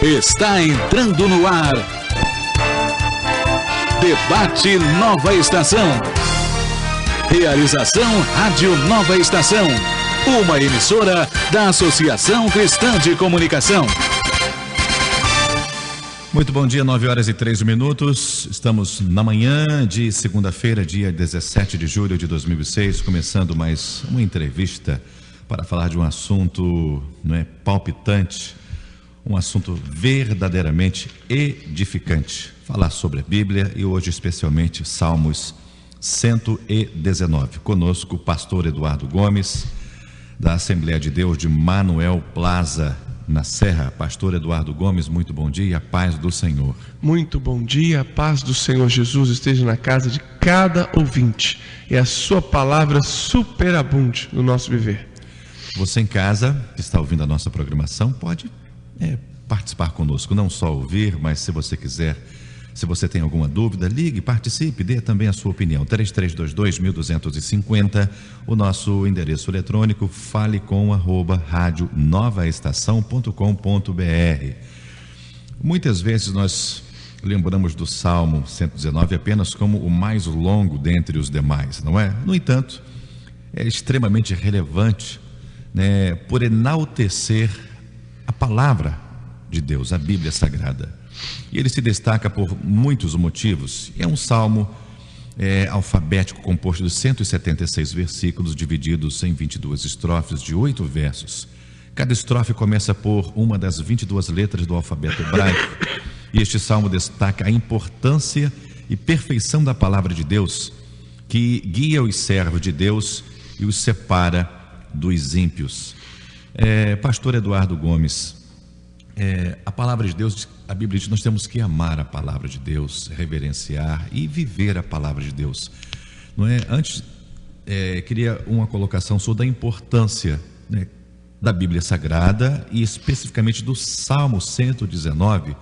Está entrando no ar. Debate Nova Estação. Realização Rádio Nova Estação. Uma emissora da Associação Cristã de Comunicação. Muito bom dia, 9h03. Estamos na manhã de segunda-feira, dia 17 de julho de 2006, começando mais uma entrevista para falar de um assunto palpitante, um assunto verdadeiramente edificante. Falar sobre a Bíblia e hoje especialmente Salmos 119. Conosco o pastor Eduardo Gomes, da Assembleia de Deus de Manuel Plaza, na Serra. Pastor Eduardo Gomes, muito bom dia, a paz do Senhor. Muito bom dia, a paz do Senhor Jesus esteja na casa de cada ouvinte e a sua palavra superabunde no nosso viver. Você em casa, que está ouvindo a nossa programação, pode participar conosco, não só ouvir, mas se você quiser, se você tem alguma dúvida, ligue, participe, dê também a sua opinião. 3322-1250, o nosso endereço eletrônico, falecom@radionovaestação.com.br. Muitas vezes nós lembramos do Salmo 119 apenas como o mais longo dentre os demais, não é? No entanto, é extremamente relevante, por enaltecer a palavra de Deus, a Bíblia Sagrada. E ele se destaca por muitos motivos. É um salmo alfabético composto de 176 versículos, divididos em 22 estrofes de 8 versos. Cada estrofe começa por uma das 22 letras do alfabeto hebraico. E este salmo destaca a importância e perfeição da palavra de Deus, que guia os servos de Deus e os separa dos ímpios. Pastor Eduardo Gomes, a palavra de Deus, a Bíblia diz que nós temos que amar a palavra de Deus, reverenciar e viver a palavra de Deus, não é? Antes, queria uma colocação sobre a importância da Bíblia Sagrada e especificamente do Salmo 119,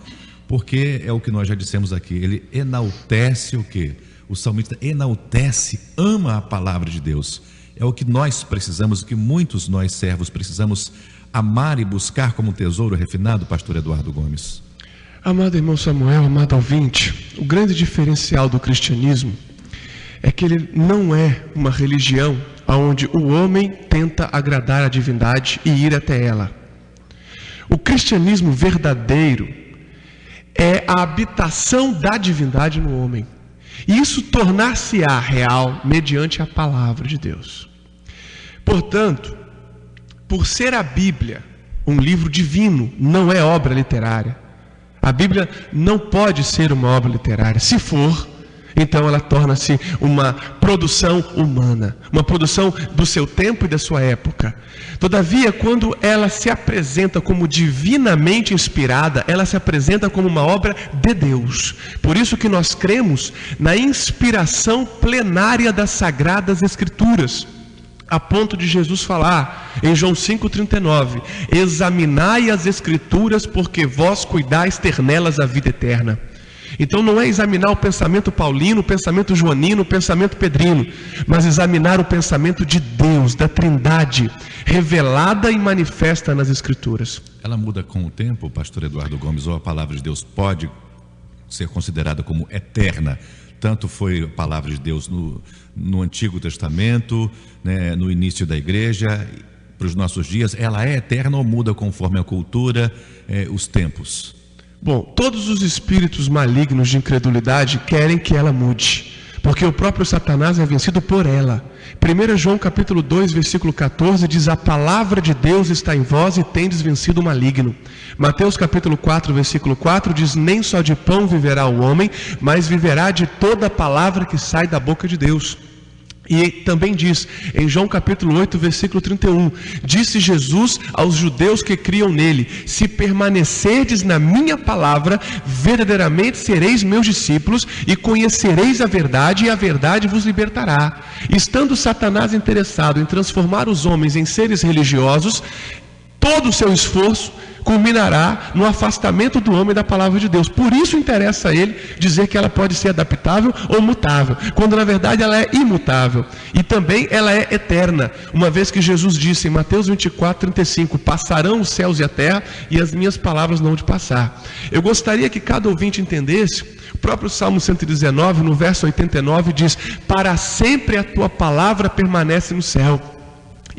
porque é o que nós já dissemos aqui, ele enaltece o quê? O salmista enaltece, ama a palavra de Deus. É o que nós precisamos, o que muitos nós servos precisamos amar e buscar como tesouro refinado, pastor Eduardo Gomes. Amado irmão Samuel, amado ouvinte, o grande diferencial do cristianismo é que ele não é uma religião onde o homem tenta agradar a divindade e ir até ela. O cristianismo verdadeiro é a habitação da divindade no homem. E isso tornar-se-á real mediante a palavra de Deus. Portanto, por ser a Bíblia um livro divino, não é obra literária. A Bíblia não pode ser uma obra literária. Se for, então ela torna-se uma produção humana, uma produção do seu tempo e da sua época. Todavia, quando ela se apresenta como divinamente inspirada, ela se apresenta como uma obra de Deus. Por isso que nós cremos na inspiração plenária das Sagradas Escrituras, a ponto de Jesus falar em João 5,39: examinai as Escrituras, porque vós cuidais ter nelas a vida eterna. Então não é examinar o pensamento paulino, o pensamento joanino, o pensamento pedrino, mas examinar o pensamento de Deus, da Trindade, revelada e manifesta nas Escrituras. Ela muda com o tempo, pastor Eduardo Gomes, ou a palavra de Deus pode ser considerada como eterna? Tanto foi a palavra de Deus no Antigo Testamento, no início da igreja, para os nossos dias, ela é eterna ou muda conforme a cultura, os tempos? Bom, todos os espíritos malignos de incredulidade querem que ela mude, porque o próprio Satanás é vencido por ela. 1 João capítulo 2, versículo 14 diz: a palavra de Deus está em vós e tendes vencido o maligno. Mateus capítulo 4, versículo 4 diz: nem só de pão viverá o homem, mas viverá de toda a palavra que sai da boca de Deus. E também diz, em João capítulo 8, versículo 31, disse Jesus aos judeus que criam nele: se permanecerdes na minha palavra, verdadeiramente sereis meus discípulos e conhecereis a verdade, e a verdade vos libertará. Estando Satanás interessado em transformar os homens em seres religiosos, todo o seu esforço culminará no afastamento do homem da palavra de Deus. Por isso interessa a ele dizer que ela pode ser adaptável ou mutável, quando na verdade ela é imutável. E também ela é eterna, uma vez que Jesus disse em Mateus 24:35, passarão os céus e a terra e as minhas palavras não hão de passar. Eu gostaria que cada ouvinte entendesse, o próprio Salmo 119, no verso 89, diz: para sempre a tua palavra permanece no céu.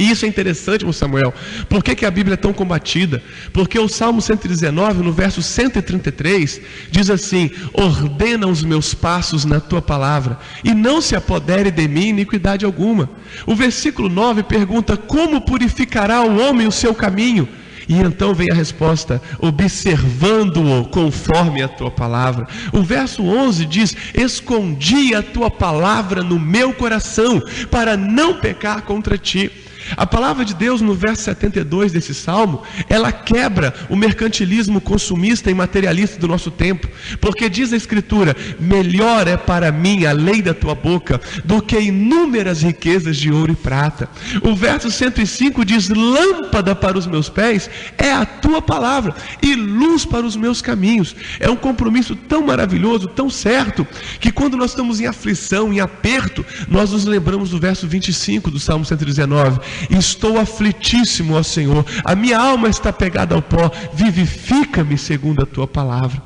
E isso é interessante, meu Samuel. Por que a Bíblia é tão combatida? Porque o Salmo 119, no verso 133, diz assim: ordena os meus passos na tua palavra, e não se apodere de mim iniquidade alguma. O versículo 9 pergunta: como purificará o homem o seu caminho? E então vem a resposta: observando-o conforme a tua palavra. O verso 11 diz: escondi a tua palavra no meu coração, para não pecar contra ti. A palavra de Deus no verso 72 desse salmo, ela quebra o mercantilismo consumista e materialista do nosso tempo, porque diz a Escritura: melhor é para mim a lei da tua boca do que inúmeras riquezas de ouro e prata. O verso 105 diz: lâmpada para os meus pés é a tua palavra e luz para os meus caminhos. É um compromisso tão maravilhoso, tão certo, que quando nós estamos em aflição, em aperto, nós nos lembramos do verso 25 do Salmo 119: estou aflitíssimo, ó Senhor, a minha alma está pegada ao pó, vivifica-me segundo a tua palavra.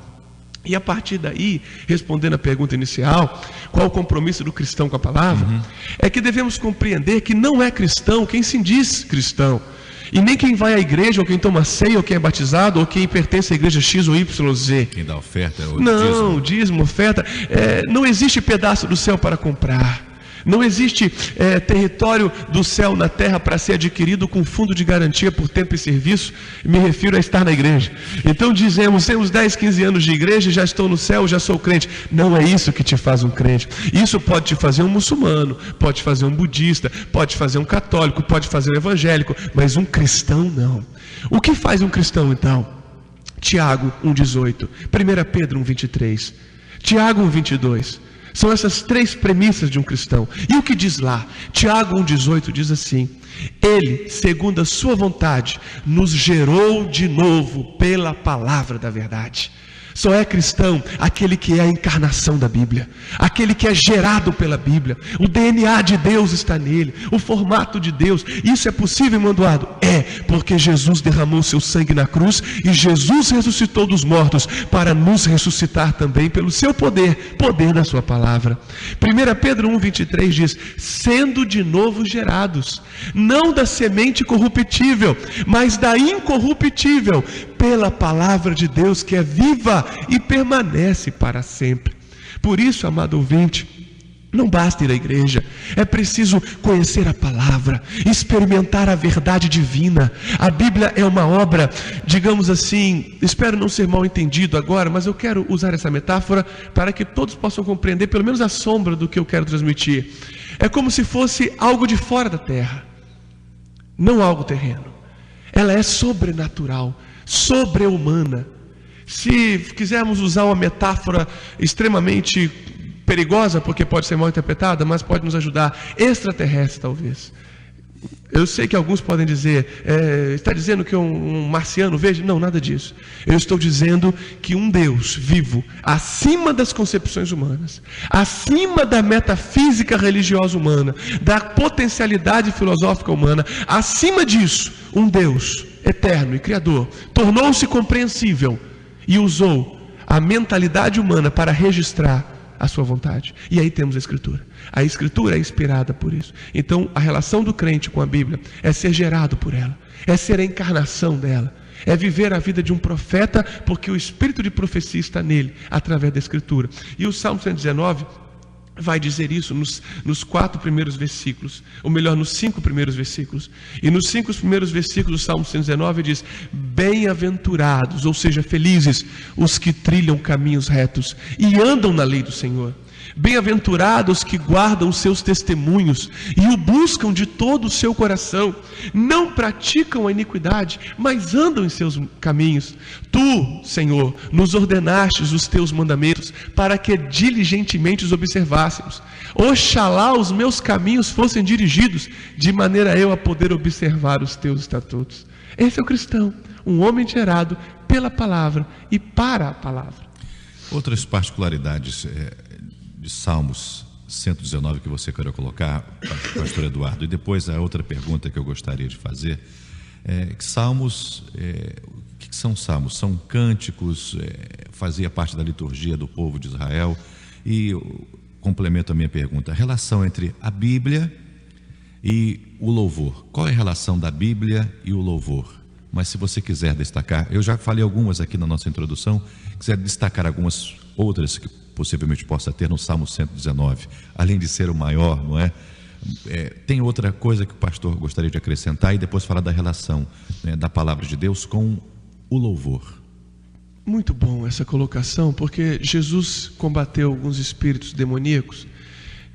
E a partir daí, respondendo à pergunta inicial, qual o compromisso do cristão com a palavra? É que devemos compreender que não é cristão quem se diz cristão, e nem quem vai à igreja, ou quem toma ceia, ou quem é batizado, ou quem pertence à igreja X ou Y, Z. Quem dá oferta ou não, dízimo, oferta. Não existe pedaço do céu para comprar. Não existe território do céu na terra para ser adquirido com fundo de garantia por tempo e serviço. Me refiro a estar na igreja. Então dizemos: temos 10, 15 anos de igreja, já estou no céu, já sou crente. Não é isso que te faz um crente. Isso pode te fazer um muçulmano, pode te fazer um budista, pode te fazer um católico, pode te fazer um evangélico, mas um cristão não. O que faz um cristão então? Tiago 1,18, 1 Pedro 1,23, Tiago 1,22. São essas três premissas de um cristão. E o que diz lá? Tiago 1,18 diz assim: ele, segundo a sua vontade, nos gerou de novo pela palavra da verdade. Só é cristão aquele que é a encarnação da Bíblia, aquele que é gerado pela Bíblia. O DNA de Deus está nele, o formato de Deus. Isso é possível, irmão Eduardo? É, porque Jesus derramou seu sangue na cruz e Jesus ressuscitou dos mortos para nos ressuscitar também pelo seu poder, poder da sua palavra. 1 Pedro 1,23 diz: sendo de novo gerados, não da semente corruptível, mas da incorruptível, pela palavra de Deus que é viva e permanece para sempre. Por isso, amado ouvinte, não basta ir à igreja, é preciso conhecer a palavra, experimentar a verdade divina. A Bíblia é uma obra, digamos assim, espero não ser mal entendido agora, mas eu quero usar essa metáfora para que todos possam compreender pelo menos a sombra do que eu quero transmitir. É como se fosse algo de fora da terra, não algo terreno. Ela é sobrenatural, sobre-humana. Se quisermos usar uma metáfora extremamente perigosa, porque pode ser mal interpretada, mas pode nos ajudar, extraterrestre talvez. Eu sei que alguns podem dizer: está dizendo que um marciano veja? Não, nada disso. Eu estou dizendo que um Deus vivo, acima das concepções humanas, acima da metafísica religiosa humana, da potencialidade filosófica humana, acima disso, um Deus eterno e criador, tornou-se compreensível e usou a mentalidade humana para registrar a sua vontade. E aí temos a Escritura. A Escritura é inspirada por isso. Então a relação do crente com a Bíblia é ser gerado por ela, é ser a encarnação dela, é viver a vida de um profeta, porque o espírito de profecia está nele, através da Escritura. E o Salmo 119 vai dizer isso nos 4 primeiros versículos, ou melhor, nos 5 primeiros versículos. E nos 5 primeiros versículos do Salmo 119 diz: bem-aventurados, ou seja, felizes, os que trilham caminhos retos e andam na lei do Senhor. Bem-aventurados que guardam os seus testemunhos e o buscam de todo o seu coração, não praticam a iniquidade, mas andam em seus caminhos. Tu, Senhor, nos ordenastes os teus mandamentos para que diligentemente os observássemos. Oxalá os meus caminhos fossem dirigidos, de maneira eu a poder observar os teus estatutos. Esse é o cristão, um homem gerado pela palavra e para a palavra. Outras particularidades de Salmos 119 que você queira colocar, pastor Eduardo, e depois a outra pergunta que eu gostaria de fazer que Salmos, o que são Salmos? São cânticos, fazia parte da liturgia do povo de Israel. E eu complemento a minha pergunta, a relação entre a Bíblia e o louvor. Qual é a relação da Bíblia e o louvor? Mas se você quiser destacar, eu já falei algumas aqui na nossa introdução, quiser destacar algumas outras que possivelmente possa ter no Salmo 119, além de ser o maior, não é? Tem outra coisa que o pastor gostaria de acrescentar e depois falar da relação, né, da palavra de Deus com o louvor. Muito bom essa colocação, porque Jesus combateu alguns espíritos demoníacos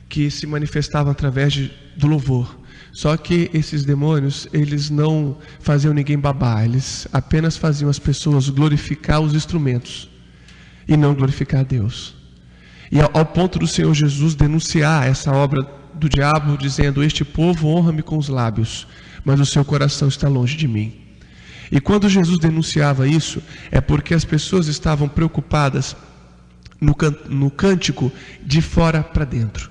que se manifestavam através do louvor. Só que esses demônios, eles não faziam ninguém babar, eles apenas faziam as pessoas glorificar os instrumentos e não glorificar a Deus. E ao ponto do Senhor Jesus denunciar essa obra do diabo, dizendo: este povo honra-me com os lábios, mas o seu coração está longe de mim. E quando Jesus denunciava isso, é porque as pessoas estavam preocupadas no cântico de fora para dentro.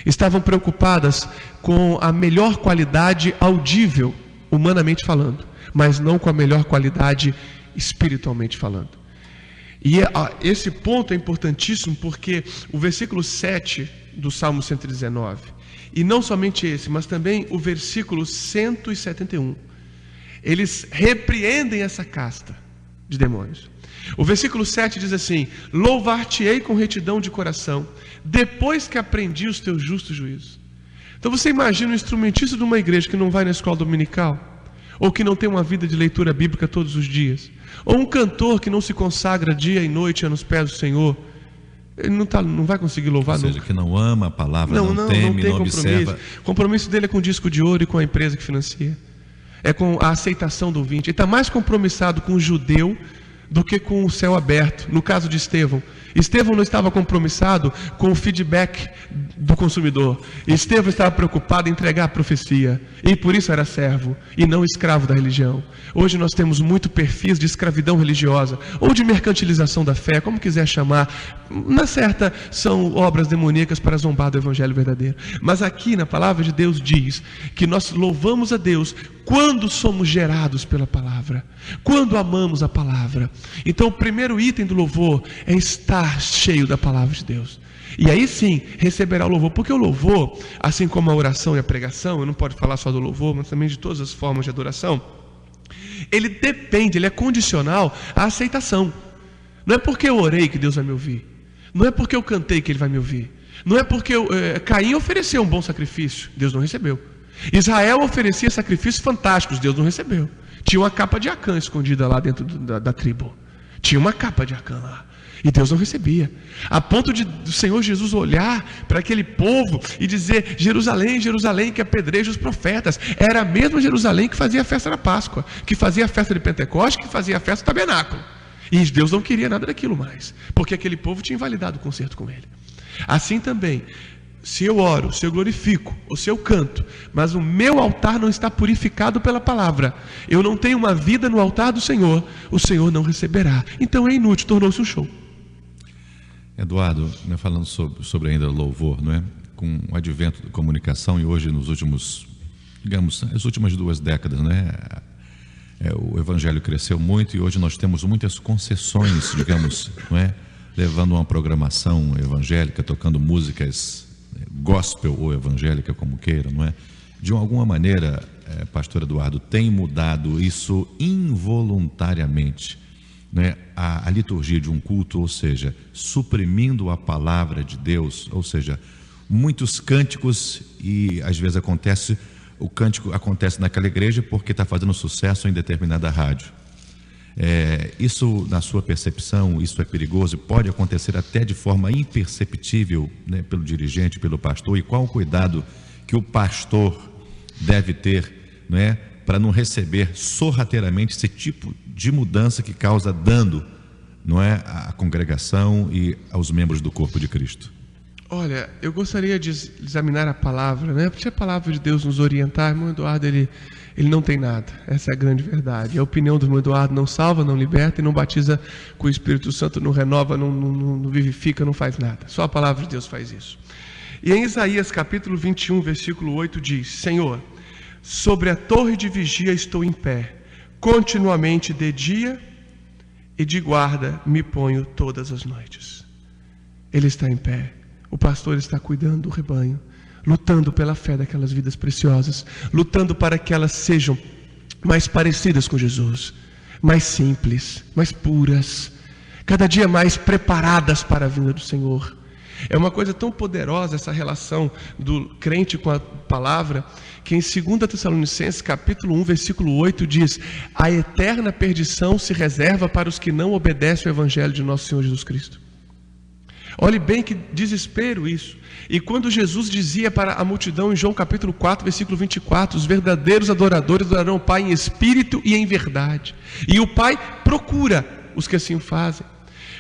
Estavam preocupadas com a melhor qualidade audível, humanamente falando, mas não com a melhor qualidade espiritualmente falando. E esse ponto é importantíssimo porque o versículo 7 do Salmo 119, e não somente esse, mas também o versículo 171, eles repreendem essa casta de demônios. O versículo 7 diz assim: louvar-te-ei com retidão de coração, depois que aprendi os teus justos juízos. Então você imagina um instrumentista de uma igreja que não vai na escola dominical, ou que não tem uma vida de leitura bíblica todos os dias, ou um cantor que não se consagra dia e noite nos pés do Senhor, ele não vai conseguir louvar nunca. Ou seja, que não ama a palavra, não teme, não observa. O compromisso dele é com o disco de ouro e com a empresa que financia, é com a aceitação do ouvinte. Ele está mais compromissado com o judeu do que com o céu aberto. No caso de Estevão não estava compromissado com o feedback do consumidor. Estevão estava preocupado em entregar a profecia, e por isso era servo e não escravo da religião. Hoje nós temos muito perfis de escravidão religiosa ou de mercantilização da fé, como quiser chamar. Na certa, são obras demoníacas para zombar do evangelho verdadeiro. Mas aqui na palavra de Deus diz que nós louvamos a Deus quando somos gerados pela palavra, quando amamos a palavra. Então o primeiro item do louvor é estar cheio da palavra de Deus. E aí sim, receberá o louvor, porque o louvor, assim como a oração e a pregação, eu não posso falar só do louvor, mas também de todas as formas de adoração, ele é condicional à aceitação. Não é porque eu orei que Deus vai me ouvir, não é porque eu cantei que Ele vai me ouvir, não é porque Caim ofereceu um bom sacrifício, Deus não recebeu. Israel oferecia sacrifícios fantásticos, Deus não recebeu. Tinha uma capa de Acã escondida lá dentro da tribo, tinha uma capa de Acã lá, e Deus não recebia, a ponto do Senhor Jesus olhar para aquele povo e dizer: Jerusalém, Jerusalém, que apedreja os profetas. Era a mesma Jerusalém que fazia a festa da Páscoa, que fazia a festa de Pentecostes, que fazia a festa do tabernáculo. E Deus não queria nada daquilo mais, porque aquele povo tinha invalidado o concerto com Ele. Assim também, se eu oro, se eu glorifico, ou se eu canto, mas o meu altar não está purificado pela palavra, eu não tenho uma vida no altar do Senhor, o Senhor não receberá. Então é inútil, tornou-se um show. Eduardo, né, falando sobre ainda louvor, não é? Com o advento da comunicação, e hoje nos últimos, digamos, as últimas 2 décadas, né, o evangelho cresceu muito e hoje nós temos muitas concessões, digamos, não é? Levando uma programação evangélica, tocando músicas gospel ou evangélica, como queira, não é? De alguma maneira, pastor Eduardo, tem mudado isso involuntariamente, né? A liturgia de um culto, ou seja, suprimindo a palavra de Deus, ou seja, muitos cânticos, e às vezes o cântico acontece naquela igreja porque está fazendo sucesso em determinada rádio. Isso, na sua percepção, isso é perigoso? Pode acontecer até de forma imperceptível, né, pelo dirigente, pelo pastor? E qual o cuidado que o pastor deve ter, né, para não receber sorrateiramente esse tipo de mudança que causa dano, não é, à congregação e aos membros do corpo de Cristo? Olha, eu gostaria de examinar a palavra, né? Porque a palavra de Deus nos orientar, irmão Eduardo, ele ele não tem nada. Essa é a grande verdade. A opinião do irmão Eduardo não salva, não liberta e não batiza com o Espírito Santo, não renova, não vivifica, não faz nada. Só a palavra de Deus faz isso. E em Isaías capítulo 21, versículo 8 diz: Senhor, sobre a torre de vigia estou em pé, continuamente de dia e de guarda me ponho todas as noites. Ele está em pé, o pastor está cuidando do rebanho, lutando pela fé daquelas vidas preciosas, lutando para que elas sejam mais parecidas com Jesus, mais simples, mais puras, cada dia mais preparadas para a vinda do Senhor. É uma coisa tão poderosa essa relação do crente com a palavra, que em 2 Tessalonicenses capítulo 1, versículo 8 diz: a eterna perdição se reserva para os que não obedecem ao evangelho de nosso Senhor Jesus Cristo. Olhe bem que desespero isso. E quando Jesus dizia para a multidão em João capítulo 4, versículo 24, os verdadeiros adoradores adorarão o Pai em espírito e em verdade. E o Pai procura os que assim fazem.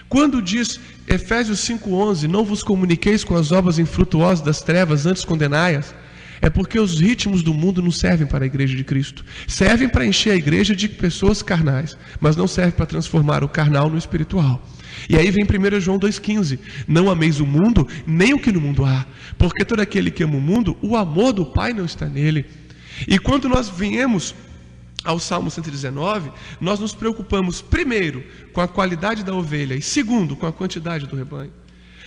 Quando diz Efésios 5,11, não vos comuniqueis com as obras infrutuosas das trevas, antes condenai-as, é porque os ritmos do mundo não servem para a igreja de Cristo. Servem para encher a igreja de pessoas carnais, mas não servem para transformar o carnal no espiritual. E aí vem 1 João 2,15, não ameis o mundo, nem o que no mundo há, porque todo aquele que ama o mundo, o amor do Pai não está nele. E quando nós viemos ao Salmo 119, nós nos preocupamos primeiro com a qualidade da ovelha e segundo com a quantidade do rebanho,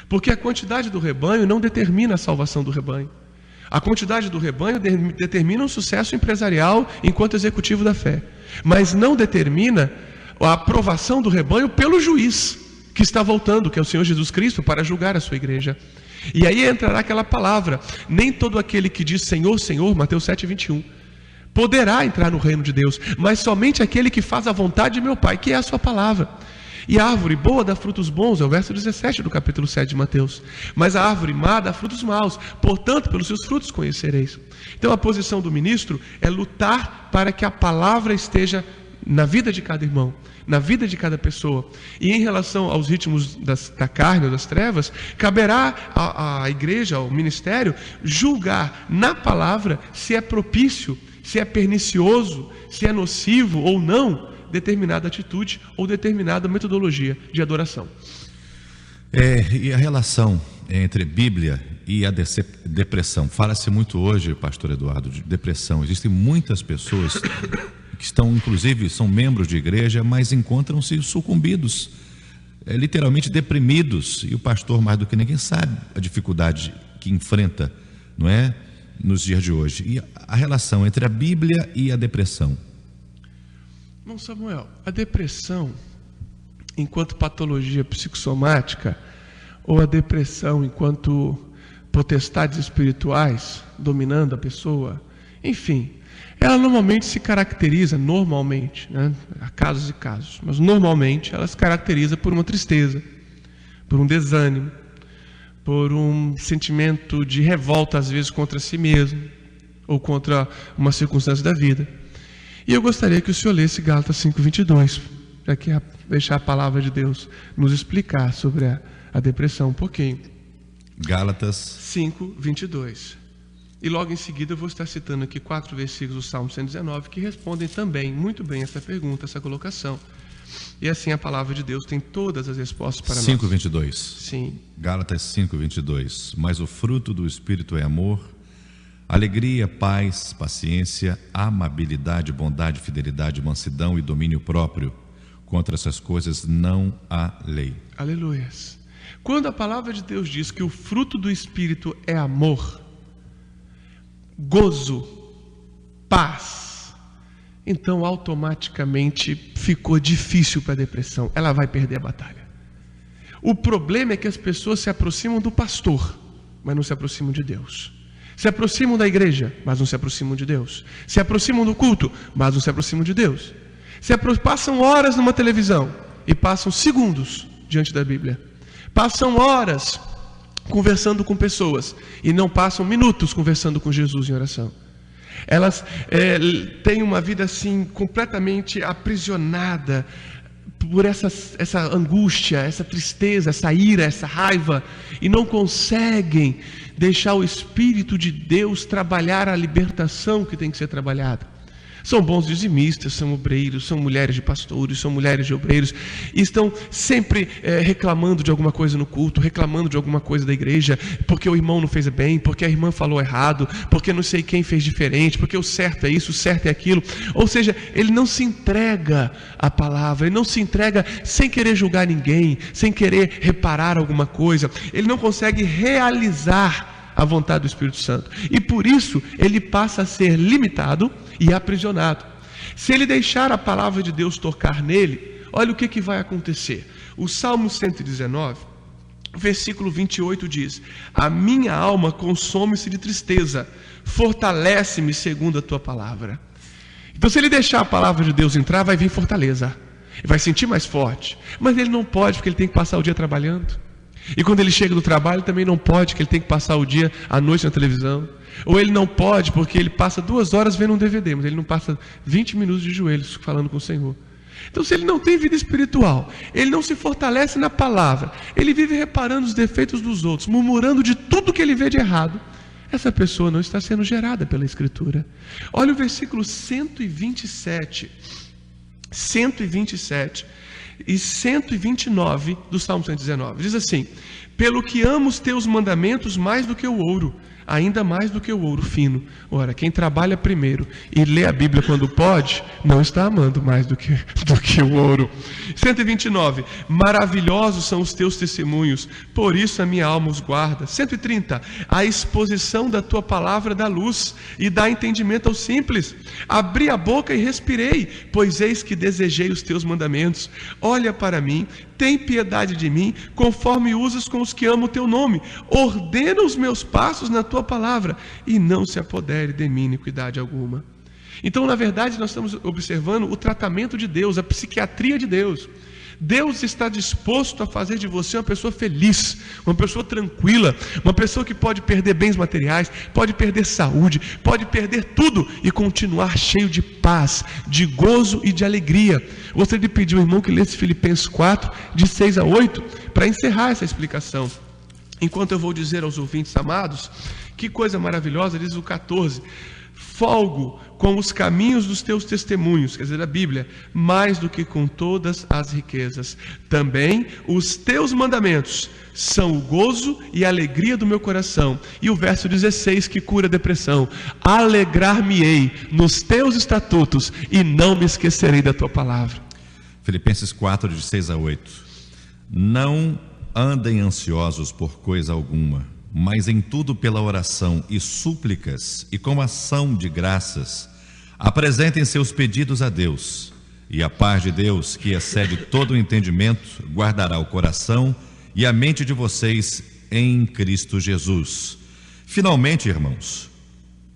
porque a quantidade do rebanho não determina a salvação do rebanho. A quantidade do rebanho determina um sucesso empresarial enquanto executivo da fé, mas não determina a aprovação do rebanho pelo juiz que está voltando, que é o Senhor Jesus Cristo, para julgar a sua igreja. E aí entrará aquela palavra: nem todo aquele que diz Senhor, Senhor, Mateus 7,21, poderá entrar no reino de Deus, mas somente aquele que faz a vontade de meu Pai, que é a sua palavra. E a árvore boa dá frutos bons, é o verso 17 do capítulo 7 de Mateus. Mas a árvore má dá frutos maus, portanto, pelos seus frutos conhecereis. Então a posição do ministro é lutar para que a palavra esteja na vida de cada irmão, na vida de cada pessoa. E em relação aos ritmos da carne ou das trevas, caberá à igreja, ao ministério, julgar na palavra se é propício, se é pernicioso, se é nocivo ou não determinada atitude ou determinada metodologia de adoração. E a relação entre Bíblia e a depressão? Fala-se muito hoje, pastor Eduardo, de depressão. Existem muitas pessoas que estão, inclusive, são membros de igreja, mas encontram-se sucumbidos, literalmente deprimidos, e o pastor, mais do que ninguém, sabe a dificuldade que enfrenta, não é, nos dias de hoje. E a relação entre a Bíblia e a depressão? Irmão Samuel, a depressão, enquanto patologia psicossomática, ou a depressão enquanto potestades espirituais dominando a pessoa, enfim, ela normalmente se caracteriza, né? Há casos e casos, mas normalmente ela se caracteriza por uma tristeza, por um desânimo, por um sentimento de revolta, às vezes contra si mesmo, ou contra uma circunstância da vida. E eu gostaria que o senhor lesse Gálatas 5:22, para que deixar a palavra de Deus nos explicar sobre a depressão um pouquinho. Gálatas 5:22. E logo em seguida eu vou estar citando aqui 4 versículos do Salmo 119 que respondem também muito bem essa pergunta, essa colocação. E assim a palavra de Deus tem todas as respostas para nós. 5:22. Sim. Gálatas 5:22. Mas o fruto do Espírito é amor, alegria, paz, paciência, amabilidade, bondade, fidelidade, mansidão e domínio próprio. Contra essas coisas não há lei. Aleluias. Quando a palavra de Deus diz que o fruto do Espírito é amor, gozo, paz, então automaticamente ficou difícil para a depressão. Ela vai perder a batalha. O problema é que as pessoas se aproximam do pastor, mas não se aproximam de Deus. Se aproximam da igreja, mas não se aproximam de Deus. Se aproximam do culto, mas não se aproximam de Deus. Passam horas numa televisão e passam segundos diante da Bíblia. Passam horas conversando com pessoas e não passam minutos conversando com Jesus em oração. Elas têm uma vida assim completamente aprisionada por essa angústia, essa tristeza, essa ira, essa raiva, e não conseguem deixar o Espírito de Deus trabalhar a libertação que tem que ser trabalhada. São bons dizimistas, são obreiros, são mulheres de pastores, são mulheres de obreiros, e estão sempre reclamando de alguma coisa no culto, reclamando de alguma coisa da igreja, porque o irmão não fez bem, porque a irmã falou errado, porque não sei quem fez diferente, porque o certo é isso, o certo é aquilo. Ou seja, ele não se entrega à palavra, ele não se entrega sem querer julgar ninguém, sem querer reparar alguma coisa, ele não consegue realizar a vontade do Espírito Santo, e por isso ele passa a ser limitado e aprisionado. Se ele deixar a palavra de Deus tocar nele, olha o que vai acontecer. O Salmo 119, versículo 28 diz: a minha alma consome-se de tristeza, fortalece-me segundo a tua palavra. Então, se ele deixar a palavra de Deus entrar, vai vir fortaleza, vai sentir mais forte, mas ele não pode, porque ele tem que passar o dia trabalhando. E quando ele chega do trabalho, também não pode, porque ele tem que passar o dia, à noite na televisão. Ou ele não pode, porque ele passa 2 horas vendo um DVD, mas ele não passa 20 minutos de joelhos falando com o Senhor. Então, se ele não tem vida espiritual, ele não se fortalece na palavra, ele vive reparando os defeitos dos outros, murmurando de tudo que ele vê de errado, essa pessoa não está sendo gerada pela Escritura. Olha o versículo 127 e 129 do Salmo 119, diz assim: pelo que amo os teus mandamentos mais do que o ouro, ainda mais do que o ouro fino. Ora, quem trabalha primeiro e lê a Bíblia quando pode, não está amando mais do que o ouro. 129, maravilhosos são os teus testemunhos, por isso a minha alma os guarda. 130, a exposição da tua palavra dá luz e dá entendimento aos simples. Abri a boca e respirei, pois eis que desejei os teus mandamentos. Olha para mim, tem piedade de mim, conforme usas com os que amam o teu nome. Ordena os meus passos na tua palavra, e não se apodere de mim iniquidade alguma. Então, na verdade, nós estamos observando o tratamento de Deus, a psiquiatria de Deus. Deus está disposto a fazer de você uma pessoa feliz, uma pessoa tranquila, uma pessoa que pode perder bens materiais, pode perder saúde, pode perder tudo e continuar cheio de paz, de gozo e de alegria. Gostaria de pedir ao irmão que lesse Filipenses 4, de 6 a 8, para encerrar essa explicação. Enquanto eu vou dizer aos ouvintes amados, que coisa maravilhosa, diz o 14: folgo com os caminhos dos teus testemunhos, quer dizer, a Bíblia, mais do que com todas as riquezas. Também os teus mandamentos são o gozo e a alegria do meu coração. E o verso 16 que cura a depressão: alegrar-me-ei nos teus estatutos e não me esquecerei da tua palavra. Filipenses 4, de 6 a 8. Não andem ansiosos por coisa alguma, mas em tudo pela oração e súplicas e com ação de graças, apresentem seus pedidos a Deus, e a paz de Deus, que excede todo o entendimento, guardará o coração e a mente de vocês em Cristo Jesus. Finalmente, irmãos,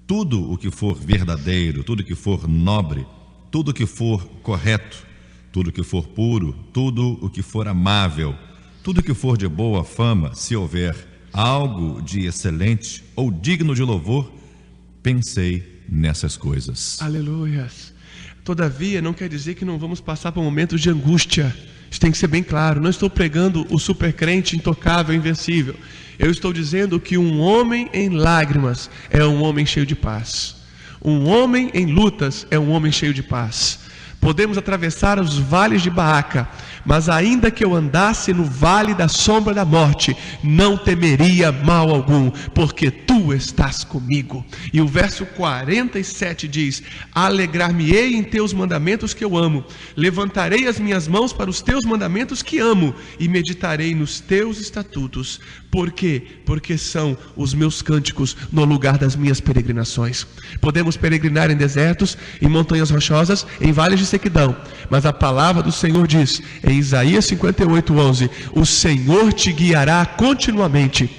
tudo o que for verdadeiro, tudo que for nobre, tudo que for correto, tudo que for puro, tudo o que for amável, tudo que for de boa fama, se houver algo de excelente ou digno de louvor, pensei nessas coisas. Aleluias. Todavia, não quer dizer que não vamos passar por momentos de angústia. Isso tem que ser bem claro. Não estou pregando o supercrente intocável, invencível. Eu estou dizendo que um homem em lágrimas é um homem cheio de paz. Um homem em lutas é um homem cheio de paz. Podemos atravessar os vales de Baaca, mas ainda que eu andasse no vale da sombra da morte, não temeria mal algum, porque tu estás comigo. E o verso 47 diz: alegrar-me-ei em teus mandamentos que eu amo, levantarei as minhas mãos para os teus mandamentos que amo, e meditarei nos teus estatutos. Por quê? Porque são os meus cânticos no lugar das minhas peregrinações. Podemos peregrinar em desertos, em montanhas rochosas, em vales de sequidão, mas a palavra do Senhor diz em Isaías 58:11: o Senhor te guiará continuamente,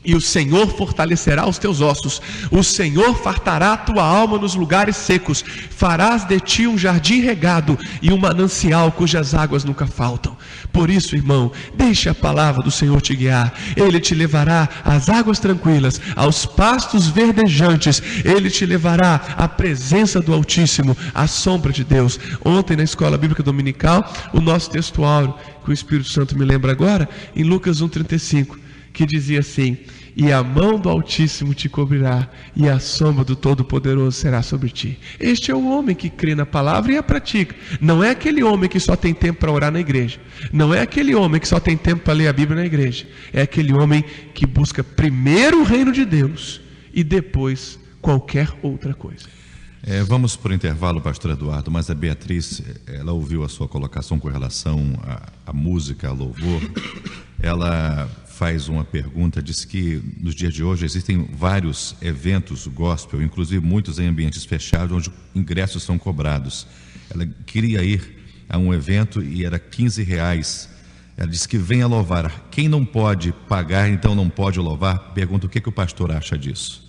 e o Senhor fortalecerá os teus ossos. O Senhor fartará a tua alma nos lugares secos. Farás de ti um jardim regado e um manancial cujas águas nunca faltam. Por isso, irmão, deixe a palavra do Senhor te guiar. Ele te levará às águas tranquilas, aos pastos verdejantes. Ele te levará à presença do Altíssimo, à sombra de Deus. Ontem na escola bíblica dominical, o nosso textuário, que o Espírito Santo me lembra agora, em Lucas 1:35, que dizia assim: e a mão do Altíssimo te cobrirá, e a sombra do Todo-Poderoso será sobre ti. Este é o homem que crê na palavra e a pratica. Não é aquele homem que só tem tempo para orar na igreja. Não é aquele homem que só tem tempo para ler a Bíblia na igreja. É aquele homem que busca primeiro o reino de Deus e depois qualquer outra coisa. Vamos para o intervalo, pastor Eduardo, mas a Beatriz, ela ouviu a sua colocação com relação à música, ao louvor. Ela faz uma pergunta, diz que nos dias de hoje existem vários eventos gospel, inclusive muitos em ambientes fechados, onde ingressos são cobrados. Ela queria ir a um evento e era R$15. Ela disse que venha louvar. Quem não pode pagar, então não pode louvar? Pergunta o que o pastor acha disso.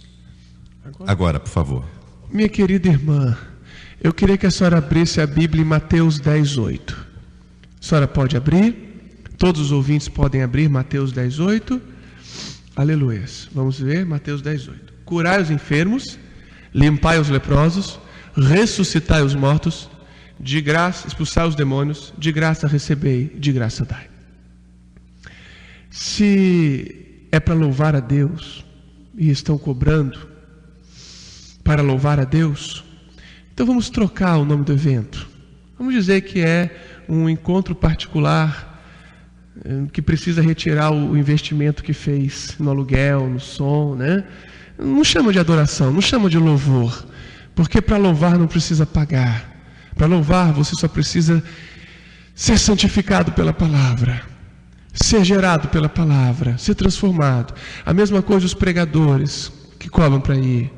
Agora, por favor. Minha querida irmã, eu queria que a senhora abrisse a Bíblia em Mateus 10:8. A senhora pode abrir? Todos os ouvintes podem abrir Mateus 10:8. Aleluia. Vamos ver Mateus 10:8. Curai os enfermos, limpai os leprosos, ressuscitai os mortos, de graça expulsai os demônios, de graça recebei, de graça dai. Se é para louvar a Deus e estão cobrando para louvar a Deus, então vamos trocar o nome do evento. Vamos dizer que é um encontro particular que precisa retirar o investimento que fez no aluguel, no som, né? Não chama de adoração, não chama de louvor, porque para louvar não precisa pagar. Para louvar você só precisa ser santificado pela palavra, ser gerado pela palavra, ser transformado. A mesma coisa os pregadores que cobram para ir.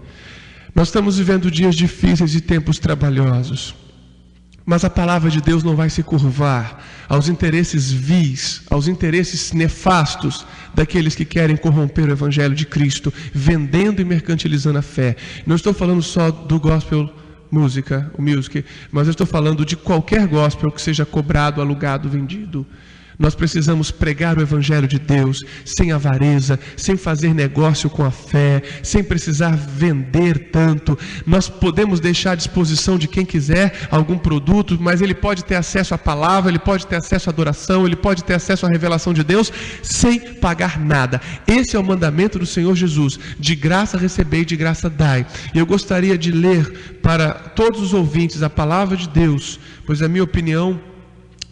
Nós estamos vivendo dias difíceis e tempos trabalhosos, mas a palavra de Deus não vai se curvar aos interesses vis, aos interesses nefastos daqueles que querem corromper o Evangelho de Cristo, vendendo e mercantilizando a fé. Não estou falando só do gospel música, o music, mas eu estou falando de qualquer gospel que seja cobrado, alugado, vendido. Nós precisamos pregar o Evangelho de Deus sem avareza, sem fazer negócio com a fé, sem precisar vender tanto. Nós podemos deixar à disposição de quem quiser algum produto, mas ele pode ter acesso à palavra, ele pode ter acesso à adoração, ele pode ter acesso à revelação de Deus sem pagar nada. Esse é o mandamento do Senhor Jesus: de graça recebei, de graça dai. E eu gostaria de ler para todos os ouvintes a palavra de Deus, pois a minha opinião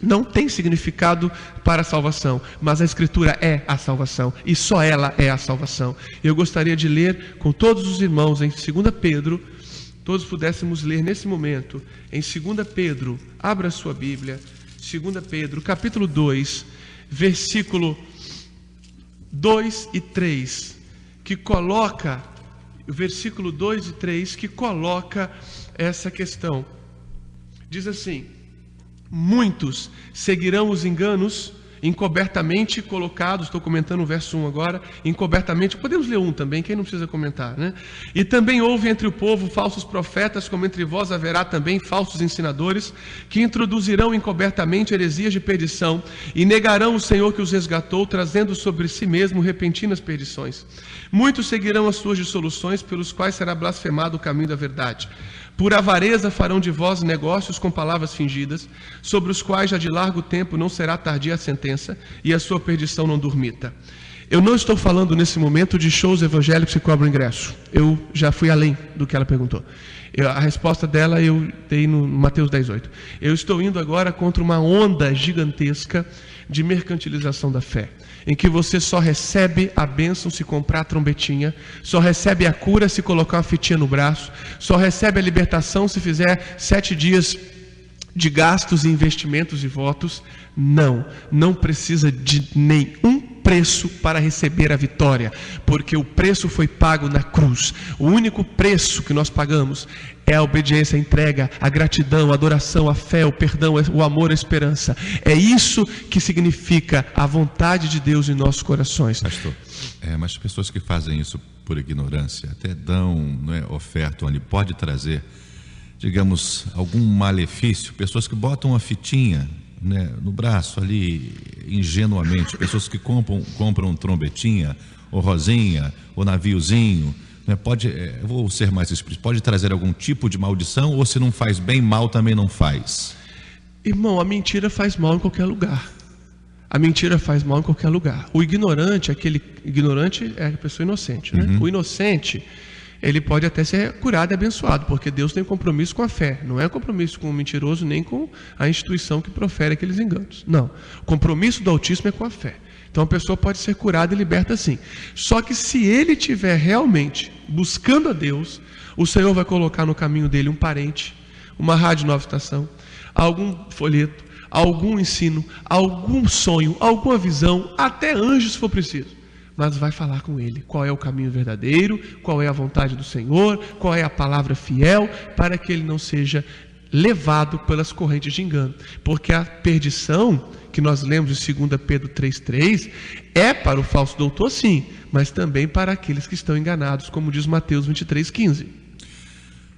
não tem significado para a salvação, mas a Escritura é a salvação, e só ela é a salvação. Eu gostaria de ler com todos os irmãos em 2 Pedro, todos pudéssemos ler nesse momento, em 2 Pedro, abra a sua Bíblia, 2 Pedro, capítulo 2, versículo 2 e 3, que coloca, o versículo 2 e 3, que coloca essa questão. Diz assim: muitos seguirão os enganos encobertamente colocados. Estou comentando o verso 1 agora. Encobertamente, podemos ler 1 também, quem não precisa comentar, né? E também houve entre o povo falsos profetas, como entre vós haverá também falsos ensinadores, que introduzirão encobertamente heresias de perdição, e negarão o Senhor que os resgatou, trazendo sobre si mesmo repentinas perdições. Muitos seguirão as suas dissoluções, pelos quais será blasfemado o caminho da verdade. Por avareza farão de vós negócios com palavras fingidas, sobre os quais já de largo tempo não será tardia a sentença, e a sua perdição não dormita. Eu não estou falando nesse momento de shows evangélicos que cobram ingresso. Eu já fui além do que ela perguntou. A resposta dela eu dei no Mateus 10:8. Eu estou indo agora contra uma onda gigantesca de mercantilização da fé, em que você só recebe a bênção se comprar a trombetinha, só recebe a cura se colocar uma fitinha no braço, só recebe a libertação se fizer 7 dias de gastos e investimentos e votos. Não precisa de nenhum preço para receber a vitória, porque o preço foi pago na cruz. O único preço que nós pagamos é a obediência, a entrega, a gratidão, a adoração, a fé, o perdão, o amor, a esperança. É isso que significa a vontade de Deus em nossos corações. Pastor, mas pessoas que fazem isso por ignorância, até dão oferta onde pode trazer, digamos, algum malefício. Pessoas que botam uma fitinha no braço ali, ingenuamente, pessoas que compram trombetinha, ou rosinha, ou naviozinho, vou ser mais explícito, pode trazer algum tipo de maldição, ou se não faz bem, mal também não faz? Irmão, a mentira faz mal em qualquer lugar. A mentira faz mal em qualquer lugar. O ignorante, ignorante é a pessoa inocente, né? O inocente, ele pode até ser curado e abençoado, porque Deus tem compromisso com a fé. Não é compromisso com o mentiroso, nem com a instituição que profere aqueles enganos. Não. O compromisso do Altíssimo é com a fé. Então a pessoa pode ser curada e liberta sim. Só que se ele estiver realmente buscando a Deus, o Senhor vai colocar no caminho dele um parente, uma rádio Nova Estação, algum folheto, algum ensino, algum sonho, alguma visão, até anjos se for preciso, mas vai falar com ele qual é o caminho verdadeiro, qual é a vontade do Senhor, qual é a palavra fiel, para que ele não seja levado pelas correntes de engano, porque a perdição que nós lemos em 2 Pedro 3,3 é para o falso doutor sim, mas também para aqueles que estão enganados, como diz Mateus 23,15.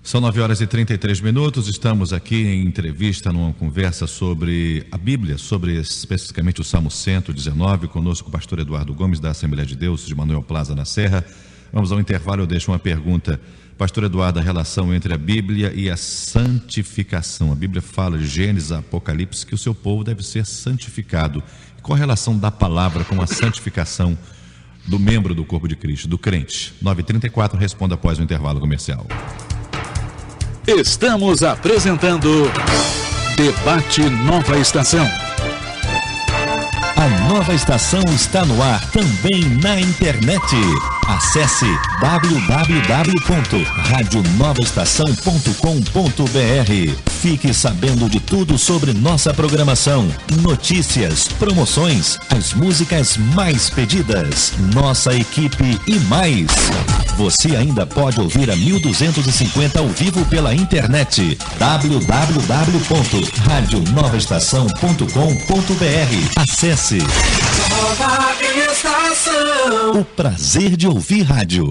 São 9h33, estamos aqui em entrevista, numa conversa sobre a Bíblia, sobre especificamente o Salmo 119, conosco o pastor Eduardo Gomes, da Assembleia de Deus, de Manuel Plaza, na Serra. Vamos ao intervalo, eu deixo uma pergunta. Pastor Eduardo, a relação entre a Bíblia e a santificação. A Bíblia fala de Gênesis, Apocalipse, que o seu povo deve ser santificado. Qual a relação da palavra com a santificação do membro do corpo de Cristo, do crente? 9h34, responda após o intervalo comercial. Estamos apresentando Debate Nova Estação. A Nova Estação está no ar também na internet. Acesse www.radionovaestação.com.br. Fique sabendo de tudo sobre nossa programação, notícias, promoções, as músicas mais pedidas, nossa equipe e mais. Você ainda pode ouvir a 1250 ao vivo pela internet. www.radionovaestação.com.br. Acesse. Nova Estação. O prazer de ouvir rádio.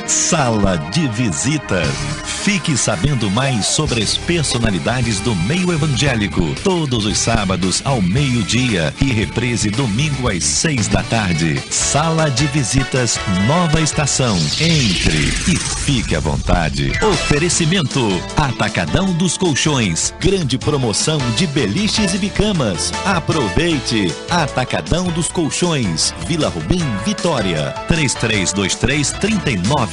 Sala de visita. Fique sabendo mais sobre as personalidades do meio evangélico. Todos os sábados ao meio-dia e reprise domingo às 6 da tarde. Sala de visitas Nova Estação. Entre e fique à vontade. Oferecimento: Atacadão dos Colchões. Grande promoção de beliches e bicamas. Aproveite. Atacadão dos Colchões. Vila Rubim, Vitória. 3323-3940.